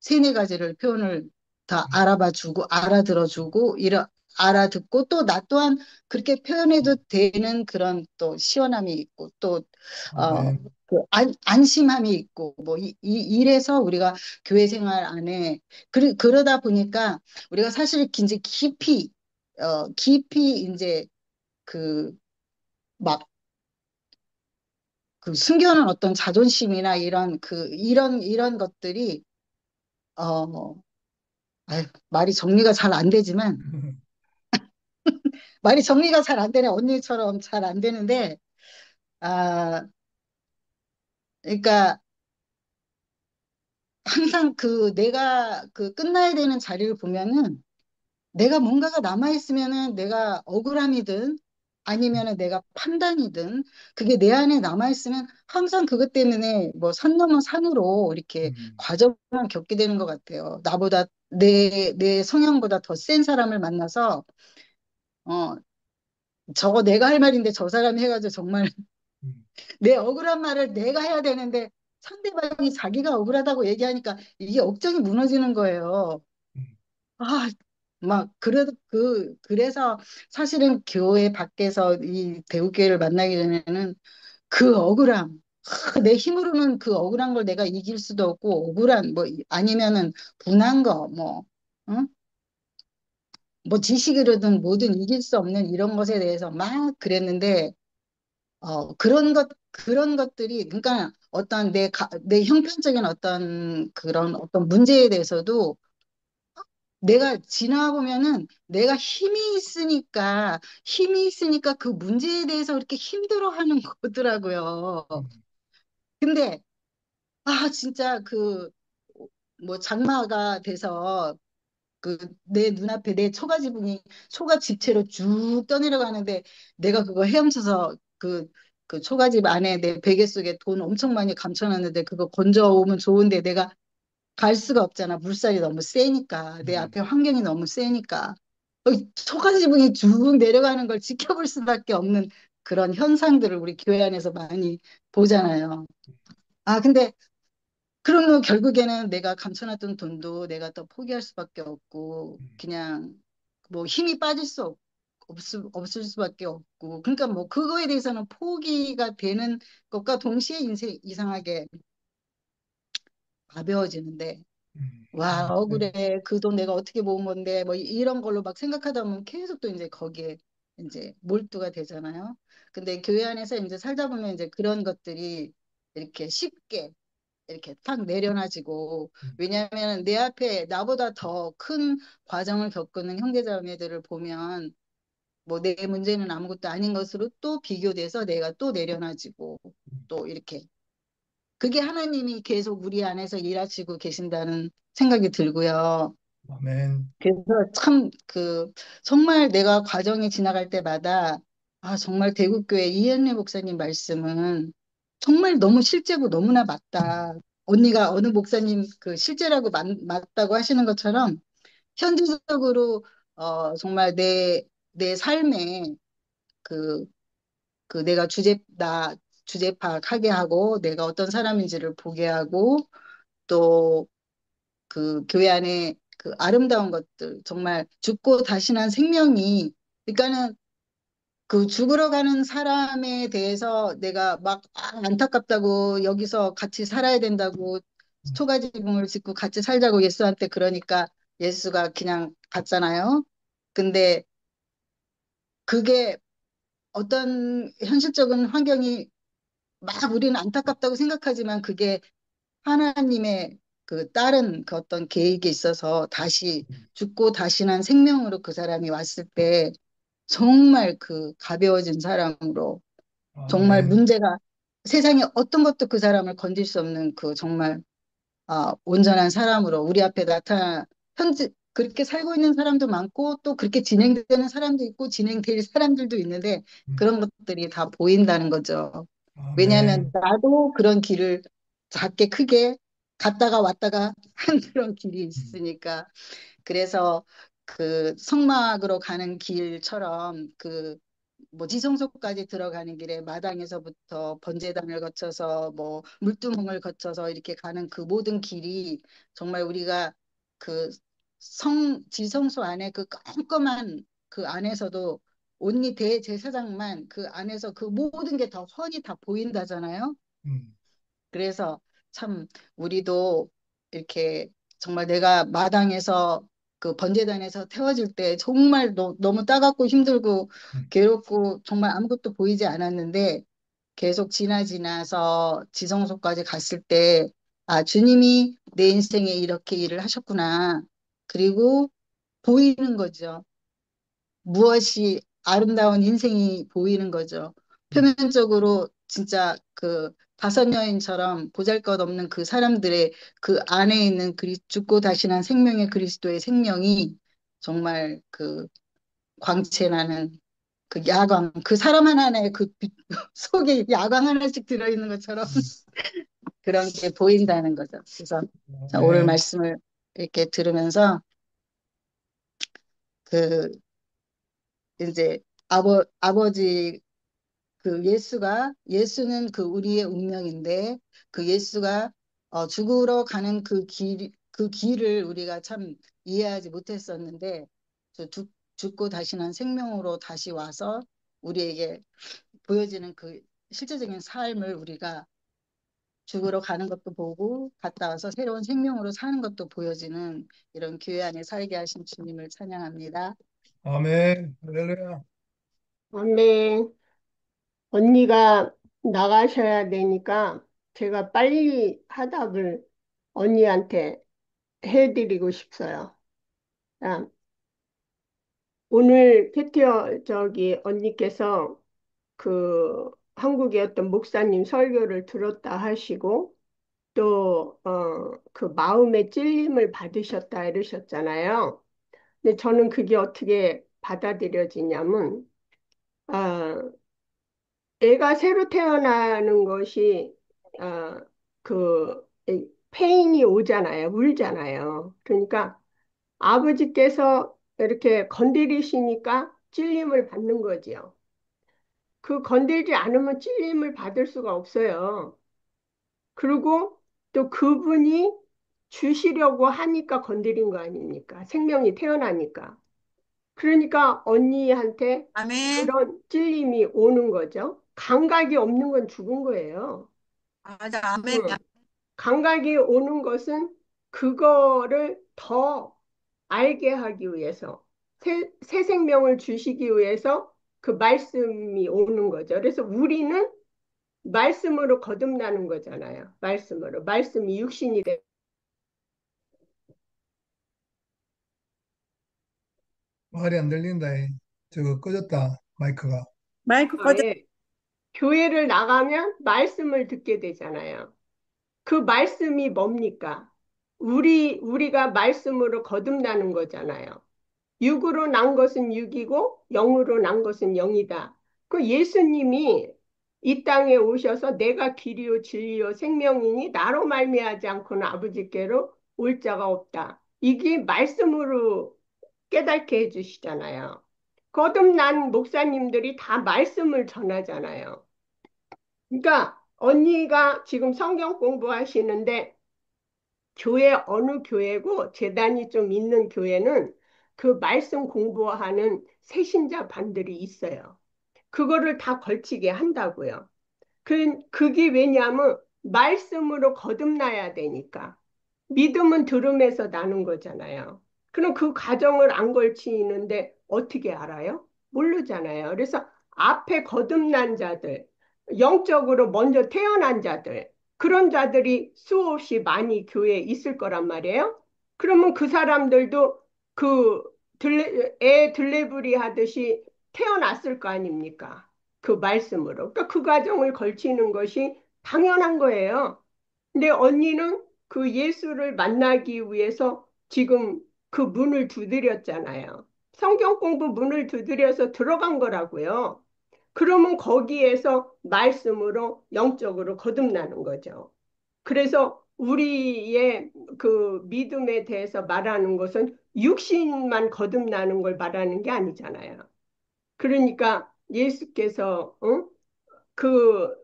세네 가지를 표현을 다 음, 알아봐 주고 알아들어 주고 알아듣고 또 나 또한 그렇게 표현해도 음. 되는 그런 또 시원함이 있고 또 어, 아멘. 그 안심함이 있고 뭐 이래서 우리가 교회 생활 안에 그러다 보니까 우리가 사실 이제 깊이 이제 그 막 그 숨겨놓은 어떤 자존심이나 이런 것들이 어 말이 정리가 잘 안 되지만 말이 정리가 잘 안 되네. 언니처럼 잘 안 되는데 아 그러니까 항상 그 내가 그 끝나야 되는 자리를 보면은 내가 뭔가가 남아있으면은 내가 억울함이든 아니면은 내가 판단이든 그게 내 안에 남아있으면 항상 그것 때문에 뭐 산 넘어 산으로 이렇게 음, 과정을 겪게 되는 것 같아요. 나보다 내 성향보다 더 센 사람을 만나서 어 저거 내가 할 말인데 저 사람이 해가지고 정말 음, 내 억울한 말을 내가 해야 되는데 상대방이 자기가 억울하다고 얘기하니까 이게 억장이 무너지는 거예요. 음, 아, 그래서 사실은 교회 밖에서 이 대우교회를 만나기 전에는 그 억울함, 내 힘으로는 그 억울한 걸 내가 이길 수도 없고, 아니면은 분한 거, 응? 뭐 지식으로든 뭐든 이길 수 없는 이런 것에 대해서 막 그랬는데, 그런 것들이, 그러니까 어떤 내 형편적인 어떤 그런 어떤 문제에 대해서도 내가 지나보면은 내가 힘이 있으니까 그 문제에 대해서 그렇게 힘들어하는 거더라고요. 음, 근데 진짜 뭐 장마가 돼서 그 내 눈앞에 내 초가집채로 쭉 떠내려가는데 내가 그거 헤엄쳐서 그 초가집 안에 내 베개 속에 돈 엄청 많이 감춰놨는데 그거 건져오면 좋은데 내가 갈 수가 없잖아. 물살이 너무 세니까. 내 음, 앞에 환경이 너무 세니까. 초가지붕이 쭉 내려가는 걸 지켜볼 수밖에 없는 그런 현상들을 우리 교회 안에서 많이 보잖아요. 근데 그러면 결국에는 내가 감춰놨던 돈도 내가 또 포기할 수밖에 없고 음, 그냥 뭐 힘이 빠질 없을 수밖에 없고 그러니까 뭐 그거에 대해서는 포기가 되는 것과 동시에 인생 이상하게 가벼워지는데 와, 아멘. 억울해. 그 돈 내가 어떻게 모은 건데, 뭐, 이런 걸로 막 생각하다 보면 계속 또 이제 거기에 이제 몰두가 되잖아요. 근데 교회 안에서 이제 살다 보면 이제 그런 것들이 이렇게 쉽게 이렇게 탁 내려놔지고, 음, 왜냐하면 내 앞에 나보다 더 큰 과정을 겪는 형제자매들을 보면, 뭐, 내 문제는 아무것도 아닌 것으로 또 비교돼서 내가 또 내려놔지고, 음. 또 이렇게 그게 하나님이 계속 우리 안에서 일하시고 계신다는 생각이 들고요. 아멘. 그래서 참 정말 내가 과정이 지나갈 때마다 정말 대구교회 이현래 목사님 말씀은 정말 너무 실제고 너무나 맞다. 언니가 어느 목사님 그 실제라고 맞다고 하시는 것처럼 현실적으로 정말 내 삶에 그, 내가 주제 파악하게 하고 내가 어떤 사람인지를 보게 하고 또 그 교회 안에 그 아름다운 것들 정말 죽고 다시 난 생명이 그러니까는 그 죽으러 가는 사람에 대해서 내가 막 안타깝다고 여기서 같이 살아야 된다고 음, 초가지붕을 짓고 같이 살자고 예수한테 그러니까 예수가 그냥 갔잖아요. 근데 그게 어떤 현실적인 환경이 막 우리는 안타깝다고 생각하지만 그게 하나님의 그 다른 그 어떤 계획에 있어서 다시 음. 죽고 다시 난 생명으로 그 사람이 왔을 때 정말 그 가벼워진 사람으로 정말 아멘. 문제가 세상에 어떤 것도 그 사람을 건질 수 없는 그 정말 온전한 사람으로 우리 앞에 현재 그렇게 살고 있는 사람도 많고 또 그렇게 진행되는 사람도 있고 진행될 사람들도 있는데 음. 그런 것들이 다 보인다는 거죠. 왜냐하면 아멘. 나도 그런 길을 작게 크게 갔다가 왔다가 한 그런 길이 음. 있으니까 그래서 그 성막으로 가는 길처럼 그 뭐 지성소까지 들어가는 길에 마당에서부터 번제단을 거쳐서 뭐 물두멍을 거쳐서 이렇게 가는 그 모든 길이 정말 우리가 그 지성소 안에 그 깜깜한 그 안에서도 온리 대제사장만 그 안에서 그 모든 게 다 훤히 다 보인다잖아요. 음. 그래서 참 우리도 이렇게 정말 내가 마당에서 그 번제단에서 태워질 때 정말 너무 따갑고 힘들고 음. 괴롭고 정말 아무것도 보이지 않았는데 계속 지나서 지성소까지 갔을 때 주님이 내 인생에 이렇게 일을 하셨구나. 그리고 보이는 거죠. 무엇이 아름다운 인생이 보이는 거죠. 음. 표면적으로 진짜 그 다섯 여인처럼 보잘것없는 그 사람들의 그 안에 있는 죽고 다시난 생명의 그리스도의 생명이 정말 그 광채나는 그 야광, 그 사람 하나의 그 속에 야광 하나씩 들어있는 것처럼 그런 게 보인다는 거죠. 그래서 자, 오늘 아멘. 말씀을 이렇게 들으면서 그 이제 아버지 예수는 그 우리의 운명인데 그 예수가 죽으러 가는 그 길을 우리가 참 이해하지 못했었는데 저 죽고 다시 난 생명으로 다시 와서 우리에게 보여지는 그 실제적인 삶을 우리가 죽으러 가는 것도 보고 갔다 와서 새로운 생명으로 사는 것도 보여지는 이런 교회 안에 살게 하신 주님을 찬양합니다. 아멘. 할렐루야. 아멘. 언니가 나가셔야 되니까 제가 빨리 화답을 언니한테 해드리고 싶어요. 아, 오늘 캐티어 언니께서 그 한국의 어떤 목사님 설교를 들었다 하시고 또 그 마음의 찔림을 받으셨다 이러셨잖아요. 근데 저는 그게 어떻게 받아들여지냐면 아, 애가 새로 태어나는 것이 그 페인이 오잖아요. 울잖아요. 그러니까 아버지께서 이렇게 건드리시니까 찔림을 받는 거지요. 그 건들지 않으면 찔림을 받을 수가 없어요. 그리고 또 그분이 주시려고 하니까 건드린 거 아닙니까? 생명이 태어나니까. 그러니까 언니한테 아멘. 그런 찔림이 오는 거죠. 감각이 없는 건 죽은 거예요. 맞아. 아멘. 응. 감각이 오는 것은 그거를 더 알게 하기 위해서, 새 생명을 주시기 위해서 그 말씀이 오는 거죠. 그래서 우리는 말씀으로 거듭나는 거잖아요. 말씀으로. 말씀이 육신이 돼. 말이 안 들린다. 저거 꺼졌다. 마이크가. 마이크 꺼져. 예. 교회를 나가면 말씀을 듣게 되잖아요. 그 말씀이 뭡니까? 우리가 말씀으로 거듭나는 거잖아요. 육으로 난 것은 육이고 영으로 난 것은 영이다. 그 예수님이 이 땅에 오셔서 내가 길이요 진리요 생명이니 나로 말미암지 않고는 아버지께로 올 자가 없다. 이게 말씀으로 깨닫게 해주시잖아요. 거듭난 목사님들이 다 말씀을 전하잖아요. 그러니까 언니가 지금 성경 공부하시는데 교회 어느 교회고 재단이 좀 있는 교회는 그 말씀 공부하는 새신자 반들이 있어요. 그거를 다 걸치게 한다고요. 그게 왜냐하면 말씀으로 거듭나야 되니까. 믿음은 들음에서 나는 거잖아요. 그럼 그 과정을 안 걸치는데 어떻게 알아요? 모르잖아요. 그래서 앞에 거듭난 자들, 영적으로 먼저 태어난 자들, 그런 자들이 수없이 많이 교회에 있을 거란 말이에요. 그러면 그 사람들도 애 들레부리 하듯이 태어났을 거 아닙니까? 그 말씀으로. 그러니까 그 과정을 걸치는 것이 당연한 거예요. 근데 언니는 그 예수를 만나기 위해서 지금 그 문을 두드렸잖아요. 성경 공부 문을 두드려서 들어간 거라고요. 그러면 거기에서 말씀으로 영적으로 거듭나는 거죠. 그래서 우리의 그 믿음에 대해서 말하는 것은 육신만 거듭나는 걸 말하는 게 아니잖아요. 그러니까 예수께서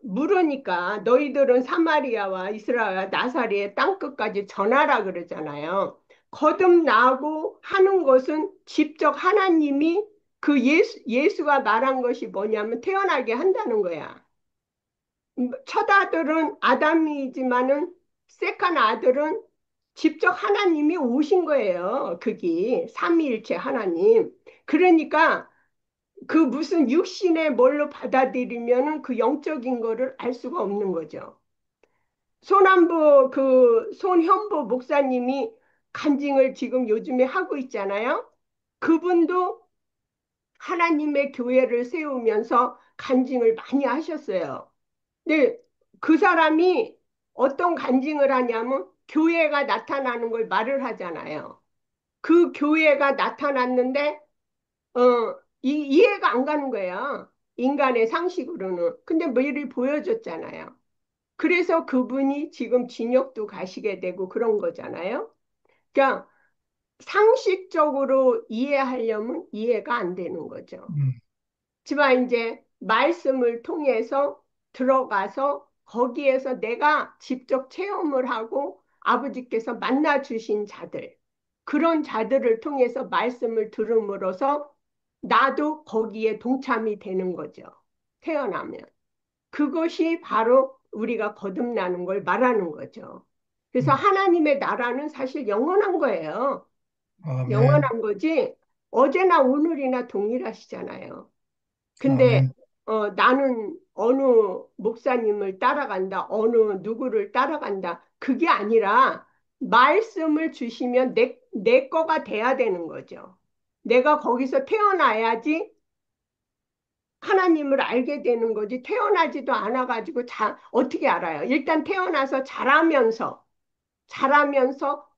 물으니까 너희들은 사마리아와 이스라엘 나사리의 땅끝까지 전하라 그러잖아요. 거듭나고 하는 것은 직접 하나님이 그 예수가 말한 것이 뭐냐면 태어나게 한다는 거야. 첫 아들은 아담이지만은 색한 아들은 직접 하나님이 오신 거예요. 그게 삼위일체 하나님. 그러니까 그 무슨 육신의 뭘로 받아들이면은 그 영적인 거를 알 수가 없는 거죠. 손현보 목사님이 간증을 지금 요즘에 하고 있잖아요. 그분도 하나님의 교회를 세우면서 간증을 많이 하셨어요. 근데 그 사람이 어떤 간증을 하냐면 교회가 나타나는 걸 말을 하잖아요. 그 교회가 나타났는데 어, 이해가 안 가는 거야. 인간의 상식으로는. 근데 미리 보여줬잖아요. 그래서 그분이 지금 징역도 가시게 되고 그런 거잖아요. 그러니까 상식적으로 이해하려면 이해가 안 되는 거죠. 음, 하지만 이제 말씀을 통해서 들어가서 거기에서 내가 직접 체험을 하고 아버지께서 만나 주신 자들, 그런 자들을 통해서 말씀을 들음으로써 나도 거기에 동참이 되는 거죠. 태어나면. 그것이 바로 우리가 거듭나는 걸 말하는 거죠. 그래서 음. 하나님의 나라는 사실 영원한 거예요. 아멘, 영원한 거지 어제나 오늘이나 동일하시잖아요. 근데 아멘. 나는 어느 목사님을 따라간다, 어느 누구를 따라간다. 그게 아니라 말씀을 주시면 내 거가 돼야 되는 거죠. 내가 거기서 태어나야지 하나님을 알게 되는 거지. 태어나지도 않아가지고 어떻게 알아요? 일단 태어나서 자라면서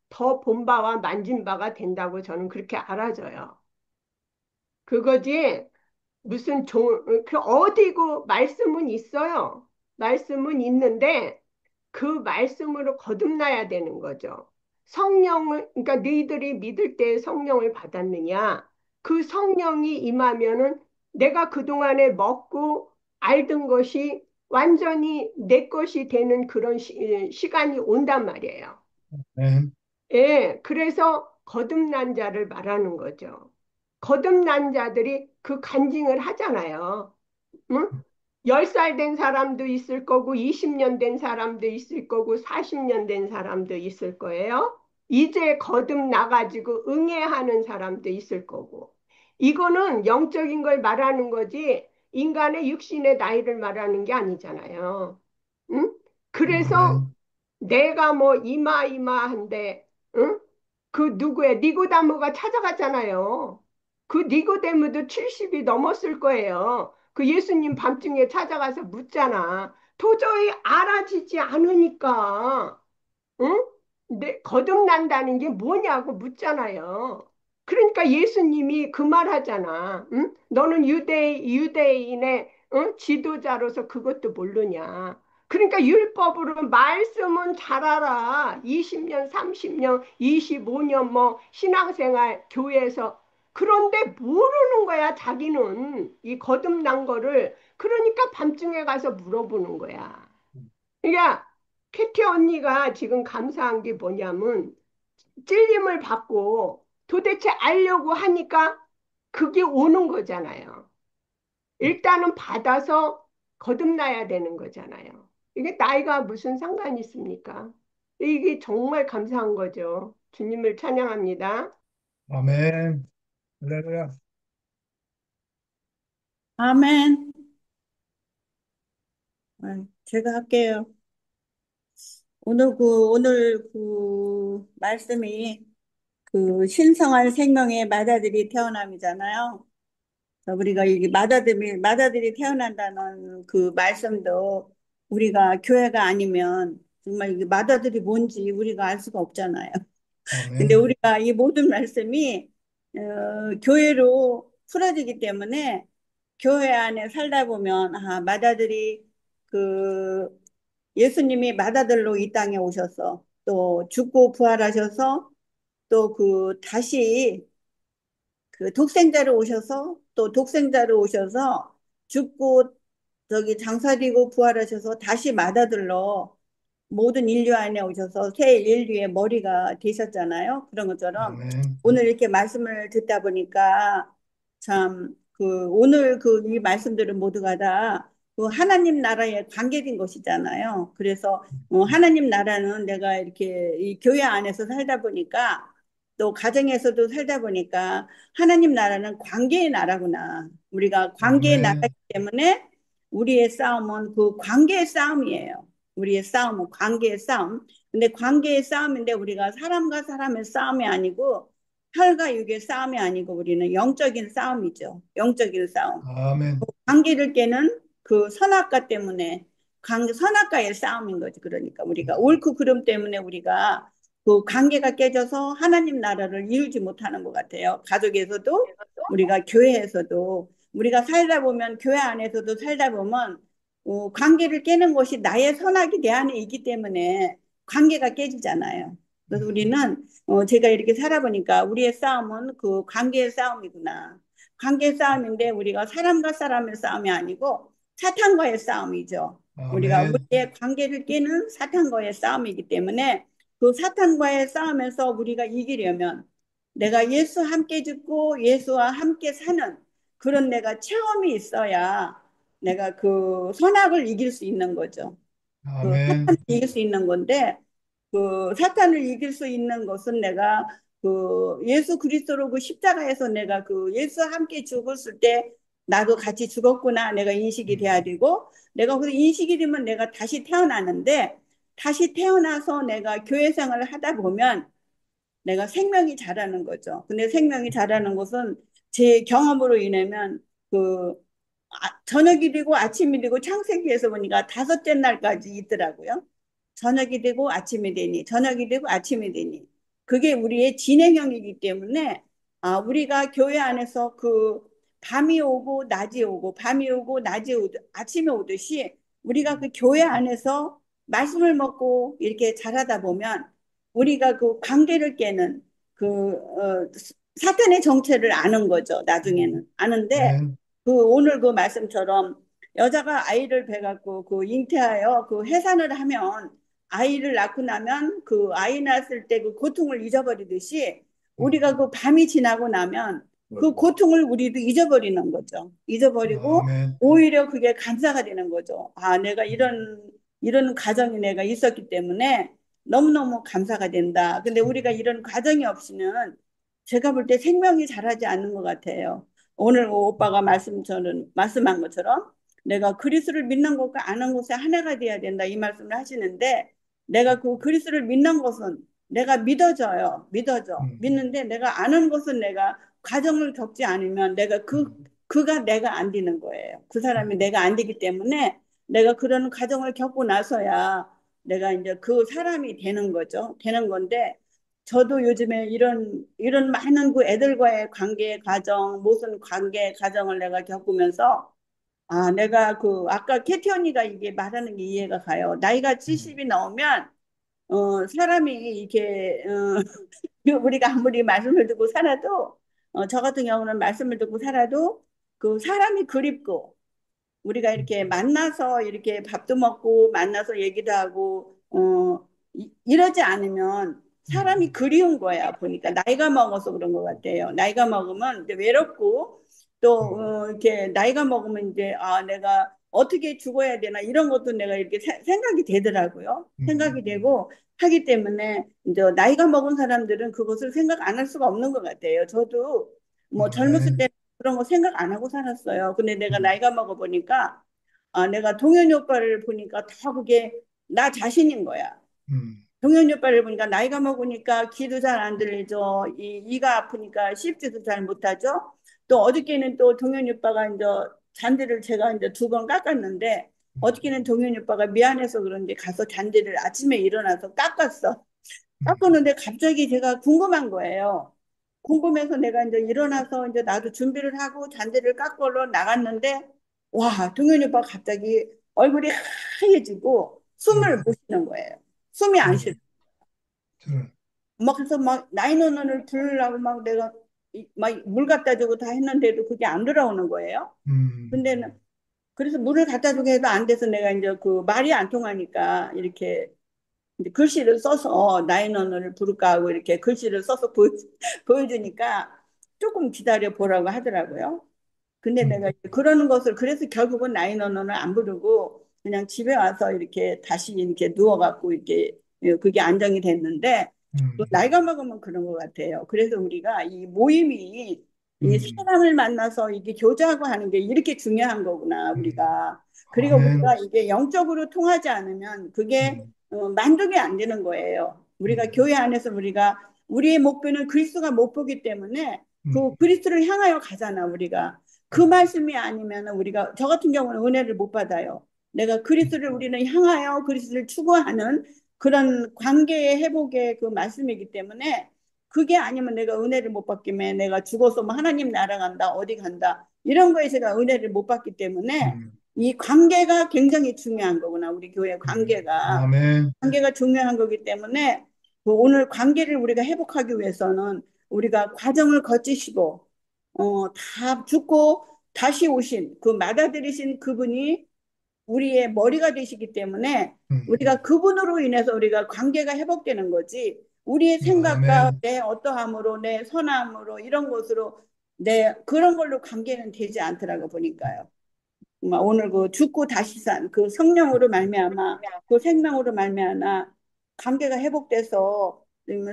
더 본바와 만진 바가 된다고 저는 그렇게 알아져요. 그거지. 어디고 말씀은 있어요. 말씀은 있는데 그 말씀으로 거듭나야 되는 거죠. 그러니까 너희들이 믿을 때 성령을 받았느냐? 그 성령이 임하면은 내가 그동안에 먹고 알던 것이 완전히 내 것이 되는 그런 시간이 온단 말이에요. 아멘. 예, 그래서 거듭난 자를 말하는 거죠. 거듭난 자들이 그 간증을 하잖아요. 응? 10살 된 사람도 있을 거고, 20년 된 사람도 있을 거고, 40년 된 사람도 있을 거예요. 이제 거듭나가지고 응애하는 사람도 있을 거고. 이거는 영적인 걸 말하는 거지, 인간의 육신의 나이를 말하는 게 아니잖아요. 응? 그래서 아멘. 내가 뭐 이마이마한데, 응? 그 누구야? 니고다모가 찾아갔잖아요. 그 니고데모도 70이 넘었을 거예요. 그 예수님 밤중에 찾아가서 묻잖아. 도저히 알아지지 않으니까, 응? 거듭난다는 게 뭐냐고 묻잖아요. 그러니까 예수님이 그 말 하잖아. 응? 너는 유대인의 응? 지도자로서 그것도 모르냐. 그러니까 율법으로 말씀은 잘 알아. 20년, 30년, 25년 뭐 신앙생활 교회에서 그런데 모르는 거야, 자기는. 이 거듭난 거를. 그러니까 밤중에 가서 물어보는 거야. 그러니까 캐티 언니가 지금 감사한 게 뭐냐면 찔림을 받고 도대체 알려고 하니까 그게 오는 거잖아요. 일단은 받아서 거듭나야 되는 거잖아요. 이게 나이가 무슨 상관이 있습니까? 이게 정말 감사한 거죠. 주님을 찬양합니다. 아멘. 할렐루야. 아멘. 제가 할게요. 오늘 그 말씀이 그 신성한 생명의 맏아들이 태어남이잖아요. 우리가 이 마다들이 태어난다는 그 말씀도 우리가 교회가 아니면 정말 이게 마다들이 뭔지 우리가 알 수가 없잖아요. 근데 아멘. 우리가 이 모든 말씀이 교회로 풀어지기 때문에 교회 안에 살다 보면 마다들이 그 예수님이 마다들로 이 땅에 오셔서 또 죽고 부활하셔서 또 그 다시 그 독생자로 오셔서 또 독생자로 오셔서 죽고 저기 장사되고 부활하셔서 다시 맏아들로 모든 인류 안에 오셔서 새 인류의 머리가 되셨잖아요. 그런 것처럼 아멘. 오늘 이렇게 말씀을 듣다 보니까 참 그 오늘 그 이 말씀들은 모두가 다 그 하나님 나라에 관계된 것이잖아요. 그래서 하나님 나라는 내가 이렇게 이 교회 안에서 살다 보니까 또 가정에서도 살다 보니까 하나님 나라는 관계의 나라구나. 우리가 관계의 나라이기 아멘. 때문에 우리의 싸움은 그 관계의 싸움이에요. 우리의 싸움은 관계의 싸움. 근데 관계의 싸움인데 우리가 사람과 사람의 싸움이 아니고 혈과 육의 싸움이 아니고 우리는 영적인 싸움이죠. 영적인 싸움. 아멘. 관계를 깨는 그 선악과 때문에 선악과의 싸움인 거지. 그러니까 우리가 옳고 그름 때문에 우리가 그 관계가 깨져서 하나님 나라를 이루지 못하는 것 같아요. 가족에서도 우리가 교회에서도 우리가 살다 보면 교회 안에서도 살다 보면 관계를 깨는 것이 나의 선악이 내 안에 있기 때문에 관계가 깨지잖아요. 그래서 우리는 제가 이렇게 살아보니까 우리의 싸움은 그 관계의 싸움이구나. 관계 싸움인데 우리가 사람과 사람의 싸움이 아니고 사탄과의 싸움이죠. 우리가 아멘. 우리의 관계를 깨는 사탄과의 싸움이기 때문에 그 사탄과의 싸움에서 우리가 이기려면 내가 예수 함께 죽고 예수와 함께 사는 그런 내가 체험이 있어야 내가 그 선악을 이길 수 있는 거죠. 그 사탄을 아멘. 이길 수 있는 건데 그 사탄을 이길 수 있는 것은 내가 그 예수 그리스도로 그 십자가에서 내가 그 예수와 함께 죽었을 때 나도 같이 죽었구나 내가 인식이 돼야 되고 내가 그 인식이 되면 내가 다시 태어나는데 다시 태어나서 내가 교회 생활을 하다 보면 내가 생명이 자라는 거죠. 근데 생명이 자라는 것은 제 경험으로 인하면 그 저녁이 되고 아침이 되고 창세기에서 보니까 다섯째 날까지 있더라고요. 저녁이 되고 아침이 되니, 저녁이 되고 아침이 되니. 그게 우리의 진행형이기 때문에 우리가 교회 안에서 그 밤이 오고 낮이 오고 밤이 오고 낮이 오듯 아침이 오듯이 우리가 그 교회 안에서 말씀을 먹고 이렇게 자라다 보면 우리가 그 관계를 깨는 그 사탄의 정체를 아는 거죠. 나중에는 아는데 아멘. 그 오늘 그 말씀처럼 여자가 아이를 배갖고 그 잉태하여 그 해산을 하면 아이를 낳고 나면 그 아이 낳았을 때 그 고통을 잊어버리듯이 우리가 그 밤이 지나고 나면 그 고통을 우리도 잊어버리는 거죠. 잊어버리고 아멘. 오히려 그게 감사가 되는 거죠. 내가 이런 가정이 내가 있었기 때문에 너무너무 감사가 된다. 근데 우리가 이런 가정이 없이는 제가 볼 때 생명이 자라지 않는 것 같아요. 오늘 오빠가 말씀한 것처럼 내가 그리스도를 믿는 것과 아는 것에 하나가 돼야 된다 이 말씀을 하시는데 내가 그 그리스도를 믿는 것은 내가 믿어져요. 믿어져. 믿는데 내가 아는 것은 내가 과정을 겪지 않으면 내가 그가 내가 안 되는 거예요. 그 사람이 내가 안 되기 때문에 내가 그런 과정을 겪고 나서야 내가 이제 그 사람이 되는 거죠. 되는 건데 저도 요즘에 이런 많은 그 애들과의 관계 과정, 무슨 관계 과정을 내가 겪으면서 내가 그 아까 캐티 언니가 이게 말하는 게 이해가 가요. 나이가 70이 넘으면 사람이 이렇게 우리가 아무리 말씀을 듣고 살아도 저 같은 경우는 말씀을 듣고 살아도 그 사람이 그립고 우리가 이렇게 만나서 이렇게 밥도 먹고 만나서 얘기도 하고 이러지 않으면 사람이 그리운 거야 보니까 나이가 먹어서 그런 것 같아요. 나이가 먹으면 이제 외롭고 또 이렇게 나이가 먹으면 이제 내가 어떻게 죽어야 되나 이런 것도 내가 이렇게 생각이 되더라고요. 생각이 되고 하기 때문에 이제 나이가 먹은 사람들은 그것을 생각 안 할 수가 없는 것 같아요. 저도 뭐 젊었을 때 아멘. 그런 거 생각 안 하고 살았어요. 근데 내가 나이가 먹어 보니까 내가 동현이 오빠를 보니까 다 그게 나 자신인 거야. 동현이 오빠를 보니까 나이가 먹으니까 귀도 잘 안 들리죠. 이가 아프니까 씹지도 잘 못하죠. 또 어저께는 또 동현이 오빠가 이제 잔디를 제가 이제 2번 깎았는데 어저께는 동현이 오빠가 미안해서 그런지 가서 잔디를 아침에 일어나서 깎았어. 깎았는데 갑자기 제가 궁금한 거예요. 궁금해서 내가 이제 일어나서 이제 나도 준비를 하고 잔디를 깎으러 나갔는데 와, 동현이 오빠 갑자기 얼굴이 하얘지고 숨을 음, 못 쉬는 거예요. 숨이 안 쉬어. 음, 저런, 막 그래서 막 나인원을 부르려고 막 내가 막 물 갖다 주고 다 했는데도 그게 안 돌아오는 거예요. 음, 근데 그래서 물을 갖다 주게 해도 안 돼서 내가 이제 그 말이 안 통하니까 이렇게 이제 글씨를 써서 나인원을 부를까 하고 이렇게 글씨를 써서 보여주니까 조금 기다려 보라고 하더라고요. 근데 내가 음, 이제 그러는 것을 그래서 결국은 나인원어는 안 부르고 그냥 집에 와서 이렇게 다시 이렇게 누워갖고 이렇게 그게 안정이 됐는데 또 음, 나이가 먹으면 그런 것 같아요. 그래서 우리가 이 모임이 이 음, 사람을 만나서 이게 교제하고 하는 게 이렇게 중요한 거구나 우리가. 그리고 아멘, 우리가 이게 영적으로 통하지 않으면 그게 음, 만족이 안 되는 거예요. 우리가 음, 교회 안에서 우리가 우리의 목표는 그리스도가 못 보기 때문에 그 음, 그리스도를 향하여 가잖아 우리가. 그 말씀이 아니면 우리가 저 같은 경우는 은혜를 못 받아요. 내가 그리스도를 우리는 향하여 그리스도를 추구하는 그런 관계의 회복의 그 말씀이기 때문에 그게 아니면 내가 은혜를 못 받기에 내가 죽어서 뭐 하나님 나라 간다 어디 간다 이런 거에 제가 은혜를 못 받기 때문에 음, 이 관계가 굉장히 중요한 거구나 우리 교회 관계가 아멘, 관계가 중요한 거기 때문에 그 오늘 관계를 우리가 회복하기 위해서는 우리가 과정을 거치시고 다 죽고 다시 오신 그 맞아들이신 그분이 우리의 머리가 되시기 때문에 음, 우리가 그분으로 인해서 우리가 관계가 회복되는 거지 우리의 생각과 아멘, 내 어떠함으로 내 선함으로 이런 것으로 내 그런 걸로 관계는 되지 않더라고 보니까요. 오늘 그 죽고 다시 산 그 성령으로 말미암아 그 생명으로 말미암아 관계가 회복돼서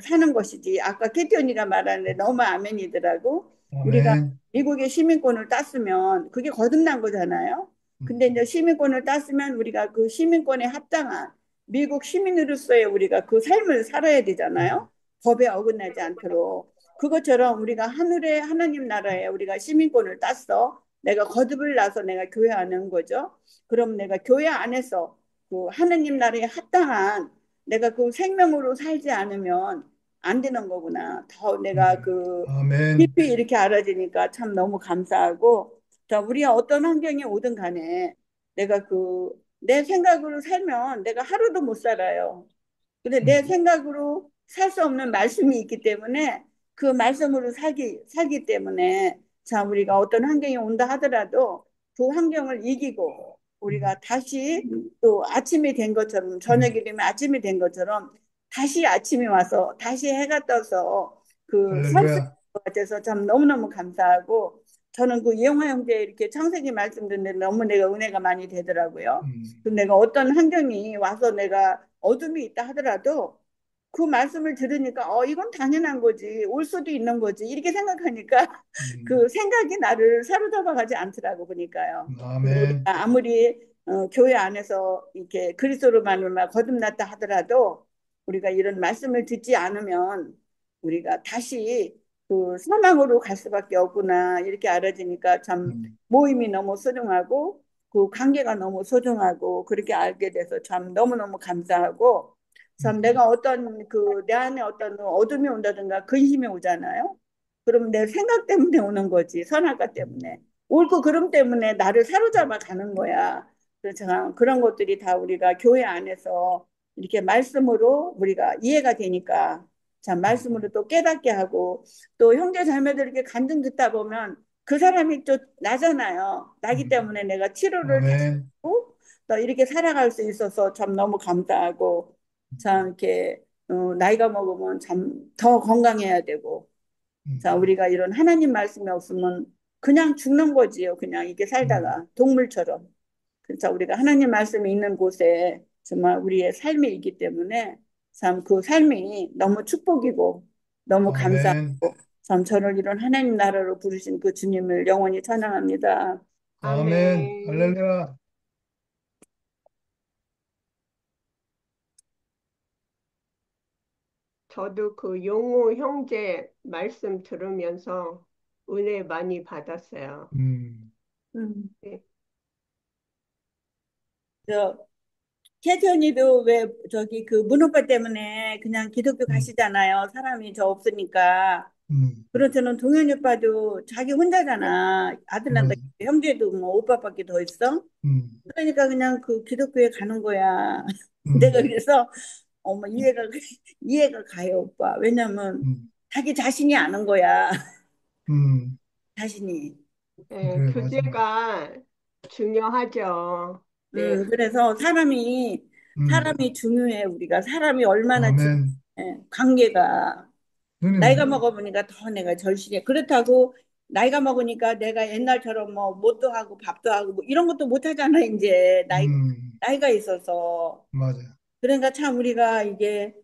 사는 것이지. 아까 캐티언니가 말하는데 너무 아멘이더라고. 우리가 아멘, 미국의 시민권을 땄으면 그게 거듭난 거잖아요. 근데 이제 시민권을 땄으면 우리가 그 시민권에 합당한 미국 시민으로서의 우리가 그 삶을 살아야 되잖아요. 법에 어긋나지 않도록. 그것처럼 우리가 하늘의 하나님 나라에 우리가 시민권을 땄어. 내가 거듭을 나서 내가 교회 안에 온 거죠. 그럼 내가 교회 안에서 그 하느님 나라에 합당한 내가 그 생명으로 살지 않으면 안 되는 거구나. 더 내가 그 아멘, 깊이 이렇게 알아지니까 참 너무 감사하고 자, 우리가 어떤 환경에 오든 간에 내가 그 내 생각으로 살면 내가 하루도 못 살아요. 근데 내 음, 생각으로 살 수 없는 말씀이 있기 때문에 그 말씀으로 살기 때문에 자, 우리가 어떤 환경이 온다 하더라도 그 환경을 이기고 음, 우리가 다시 또 아침이 된 것처럼 음, 저녁이 되면 아침이 된 것처럼 다시 아침이 와서 다시 해가 떠서 그 살 수 있는 할렐루야, 것 같아서 참 너무너무 감사하고 저는 그 이영화 형제 이렇게 창세기 말씀 듣는데 너무 내가 은혜가 많이 되더라고요. 음, 그 내가 어떤 환경이 와서 내가 어둠이 있다 하더라도 그 말씀을 들으니까 이건 당연한 거지 올 수도 있는 거지 이렇게 생각하니까 음, 그 생각이 나를 사로잡아 가지 않더라고 보니까요. 그래서 아멘, 우리가 아무리 교회 안에서 이렇게 그리스도로만 거듭났다 하더라도 우리가 이런 말씀을 듣지 않으면 우리가 다시 그 사망으로 갈 수밖에 없구나 이렇게 알아지니까 참 음, 모임이 너무 소중하고 그 관계가 너무 소중하고 그렇게 알게 돼서 참 너무너무 감사하고 참 음, 내가 어떤 그 내 안에 어떤 어둠이 온다든가 근심이 오잖아요. 그럼 내 생각 때문에 오는 거지 선악과 때문에 옳고 그름 때문에 나를 사로잡아 가는 거야. 그래서 참 그런 것들이 다 우리가 교회 안에서 이렇게 말씀으로 우리가 이해가 되니까 참 말씀으로 또 깨닫게 하고 또 형제 자매들 이렇게 간증 듣다 보면 그 사람이 또 나잖아요. 나기 음, 때문에 내가 치료를 다시 아멘, 하고 또 이렇게 살아갈 수 있어서 참 너무 감사하고 참 이렇게 나이가 먹으면 참 더 건강해야 되고 자 음, 우리가 이런 하나님 말씀이 없으면 그냥 죽는 거지요. 그냥 이게 음, 살다가 동물처럼. 그래서 우리가 하나님 말씀이 있는 곳에 정말 우리의 삶이 있기 때문에 참 그 삶이 너무 축복이고 너무 감사하고 아멘, 참 저를 이런 하나님 나라로 부르신 그 주님을 영원히 찬양합니다. 아멘, 아멘. 할렐루야, 저도 그 용호 형제 말씀 들으면서 은혜 많이 받았어요. 음, 음. 네. 저 캐티 언니도 왜 저기 그 문오빠 때문에 그냥 기독교 음, 가시잖아요. 사람이 저 없으니까. 음, 그렇잖아. 동현이 오빠도 자기 혼자잖아. 아들랑 맞아. 같이 형제도 뭐 오빠밖에 더 있어. 음, 그러니까 그냥 그 기독교에 가는 거야. 내가 음, 그래서 어머 이해가 가요, 오빠. 왜냐면 음, 자기 자신이 아는 거야. 음, 자신이. 예, 그래, 맞아. 교제가 중요하죠. 네. 그래서 음, 사람이 중요해. 우리가 사람이 얼마나 아멘. 중요해. 관계가. 나이가 누님, 먹어보니까 더 내가 절실해. 그렇다고 나이가 먹으니까 내가 옛날처럼 뭐 뭣도 하고 밥도 하고 뭐 이런 것도 못 하잖아, 이제. 나이가 있어서. 맞아. 그러니까 참 우리가 이게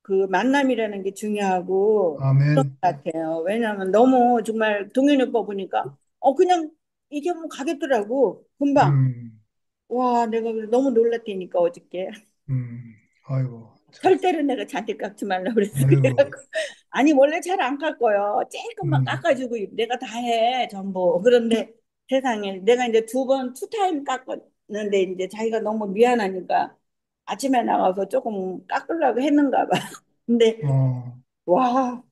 그 만남이라는 게 중요하고 그런 것 아멘. 같아요. 왜냐하면 너무 정말 동현이 오빠 보니까 그냥 이게 뭐 가겠더라고. 금방. 음, 와, 내가 그래서 너무 놀랐다니까 어저께. 아이고, 참, 절대로 내가 잔뜩 깎지 말라 그랬어. 아이고, 그래갖고 아니 원래 잘 안 깎아요. 조금만 음, 깎아주고 내가 다 해 전부. 그런데 세상에 내가 이제 투타임 깎았는데 이제 자기가 너무 미안하니까 아침에 나가서 조금 깎으려고 했는가 봐. 근데 어, 와,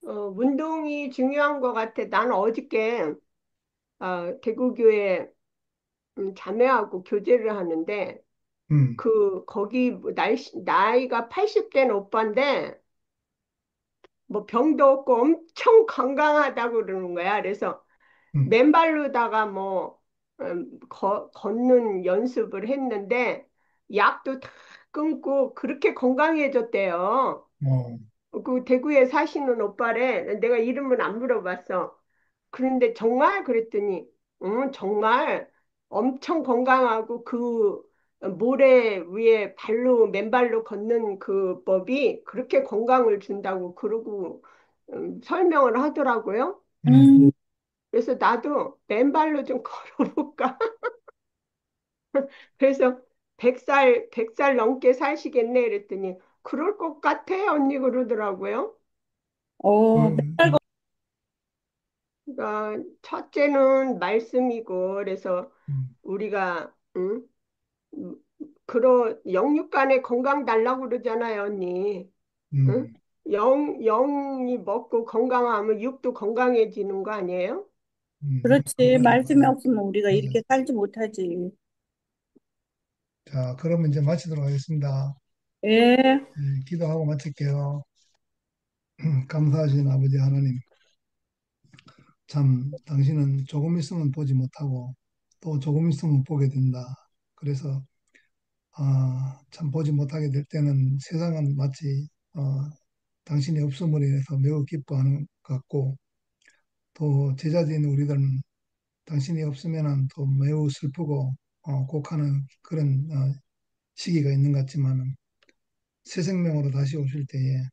운동이 중요한 것 같아. 나는 어저께 대구교회 자매하고 교제를 하는데 음, 거기 뭐 나이가 80된 오빠인데 뭐 병도 없고 엄청 건강하다고 그러는 거야. 그래서 음, 맨발로다가 뭐 걷는 연습을 했는데 약도 다 끊고 그렇게 건강해졌대요. 어, 그 대구에 사시는 오빠래. 내가 이름은 안 물어봤어. 그런데 정말 그랬더니, 정말 엄청 건강하고 그 모래 위에 맨발로 걷는 그 법이 그렇게 건강을 준다고 그러고 설명을 하더라고요. 음, 그래서 나도 맨발로 좀 걸어볼까? 그래서 100살 넘게 사시겠네 그랬더니 그럴 것 같아 언니 그러더라고요. 어, 그, 그러니까 첫째는 말씀이고 그래서 음, 우리가 영육 간에 건강 달라고 그러잖아요, 언니. 응? 음, 영이 먹고 건강하면 육도 건강해지는 거 아니에요? 그렇지. 말씀이 맞아, 없으면 우리가 맞아. 이렇게 살지 못하지. 자, 그러면 이제 마치도록 하겠습니다. 예, 예, 기도하고 마칠게요. 감사하신 아버지 하나님, 참 당신은 조금 있으면 보지 못하고 또 조금 있으면 보게 된다. 그래서 참 보지 못하게 될 때는 세상은 마치 당신이 없음으로 인해서 매우 기뻐하는 것 같고 또 제자들인 우리들은 당신이 없으면은 또 매우 슬프고 곡하는 그런 시기가 있는 것 같지만은 새 생명으로 다시 오실 때에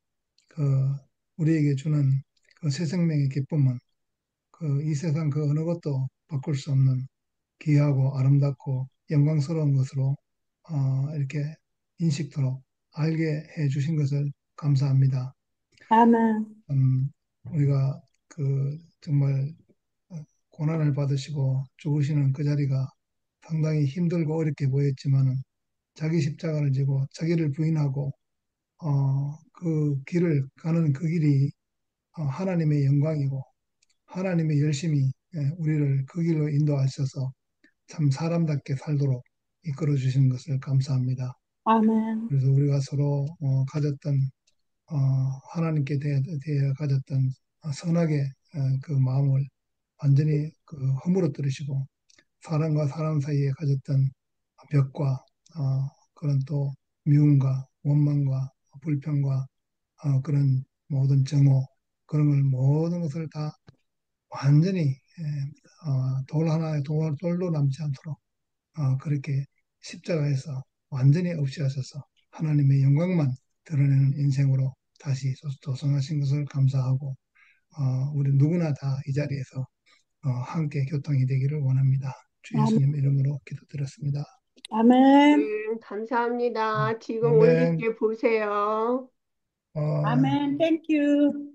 그 우리에게 주는 그 새 생명의 기쁨은 그 이 세상 그 어느 것도 바꿀 수 없는 귀하고 아름답고 영광스러운 것으로 이렇게 인식토록 알게 해 주신 것을 감사합니다. 아멘. 우리가 그 정말 고난을 받으시고 죽으시는 그 자리가 상당히 힘들고 어렵게 보였지만은 자기 십자가를 지고 자기를 부인하고 그 길을 가는 그 길이 하나님의 영광이고 하나님의 열심히 우리를 그 길로 인도하셔서 참 사람답게 살도록 이끌어 주시는 것을 감사합니다. 아멘. 그래서 우리가 서로 가졌던 어, 하나님께 대해 가졌던 선하게 그 마음을 완전히 그 허물어뜨리시고 사람과 사람 사이에 가졌던 벽과 그런 또 미움과 원망과 불평과 그런 모든 정오 그런 걸 모든 것을 다 완전히 돌 하나에 돌도 남지 않도록 그렇게 십자가에서 완전히 없이하셔서 하나님의 영광만 드러내는 인생으로 다시 도성하신 것을 감사하고 우리 누구나 다 이 자리에서 함께 교통이 되기를 원합니다. 주 아멘. 예수님 이름으로 기도드렸습니다. 아멘. 감사합니다. 지금 올 아멘. 있게 보세요. 어, 아멘. 땡큐.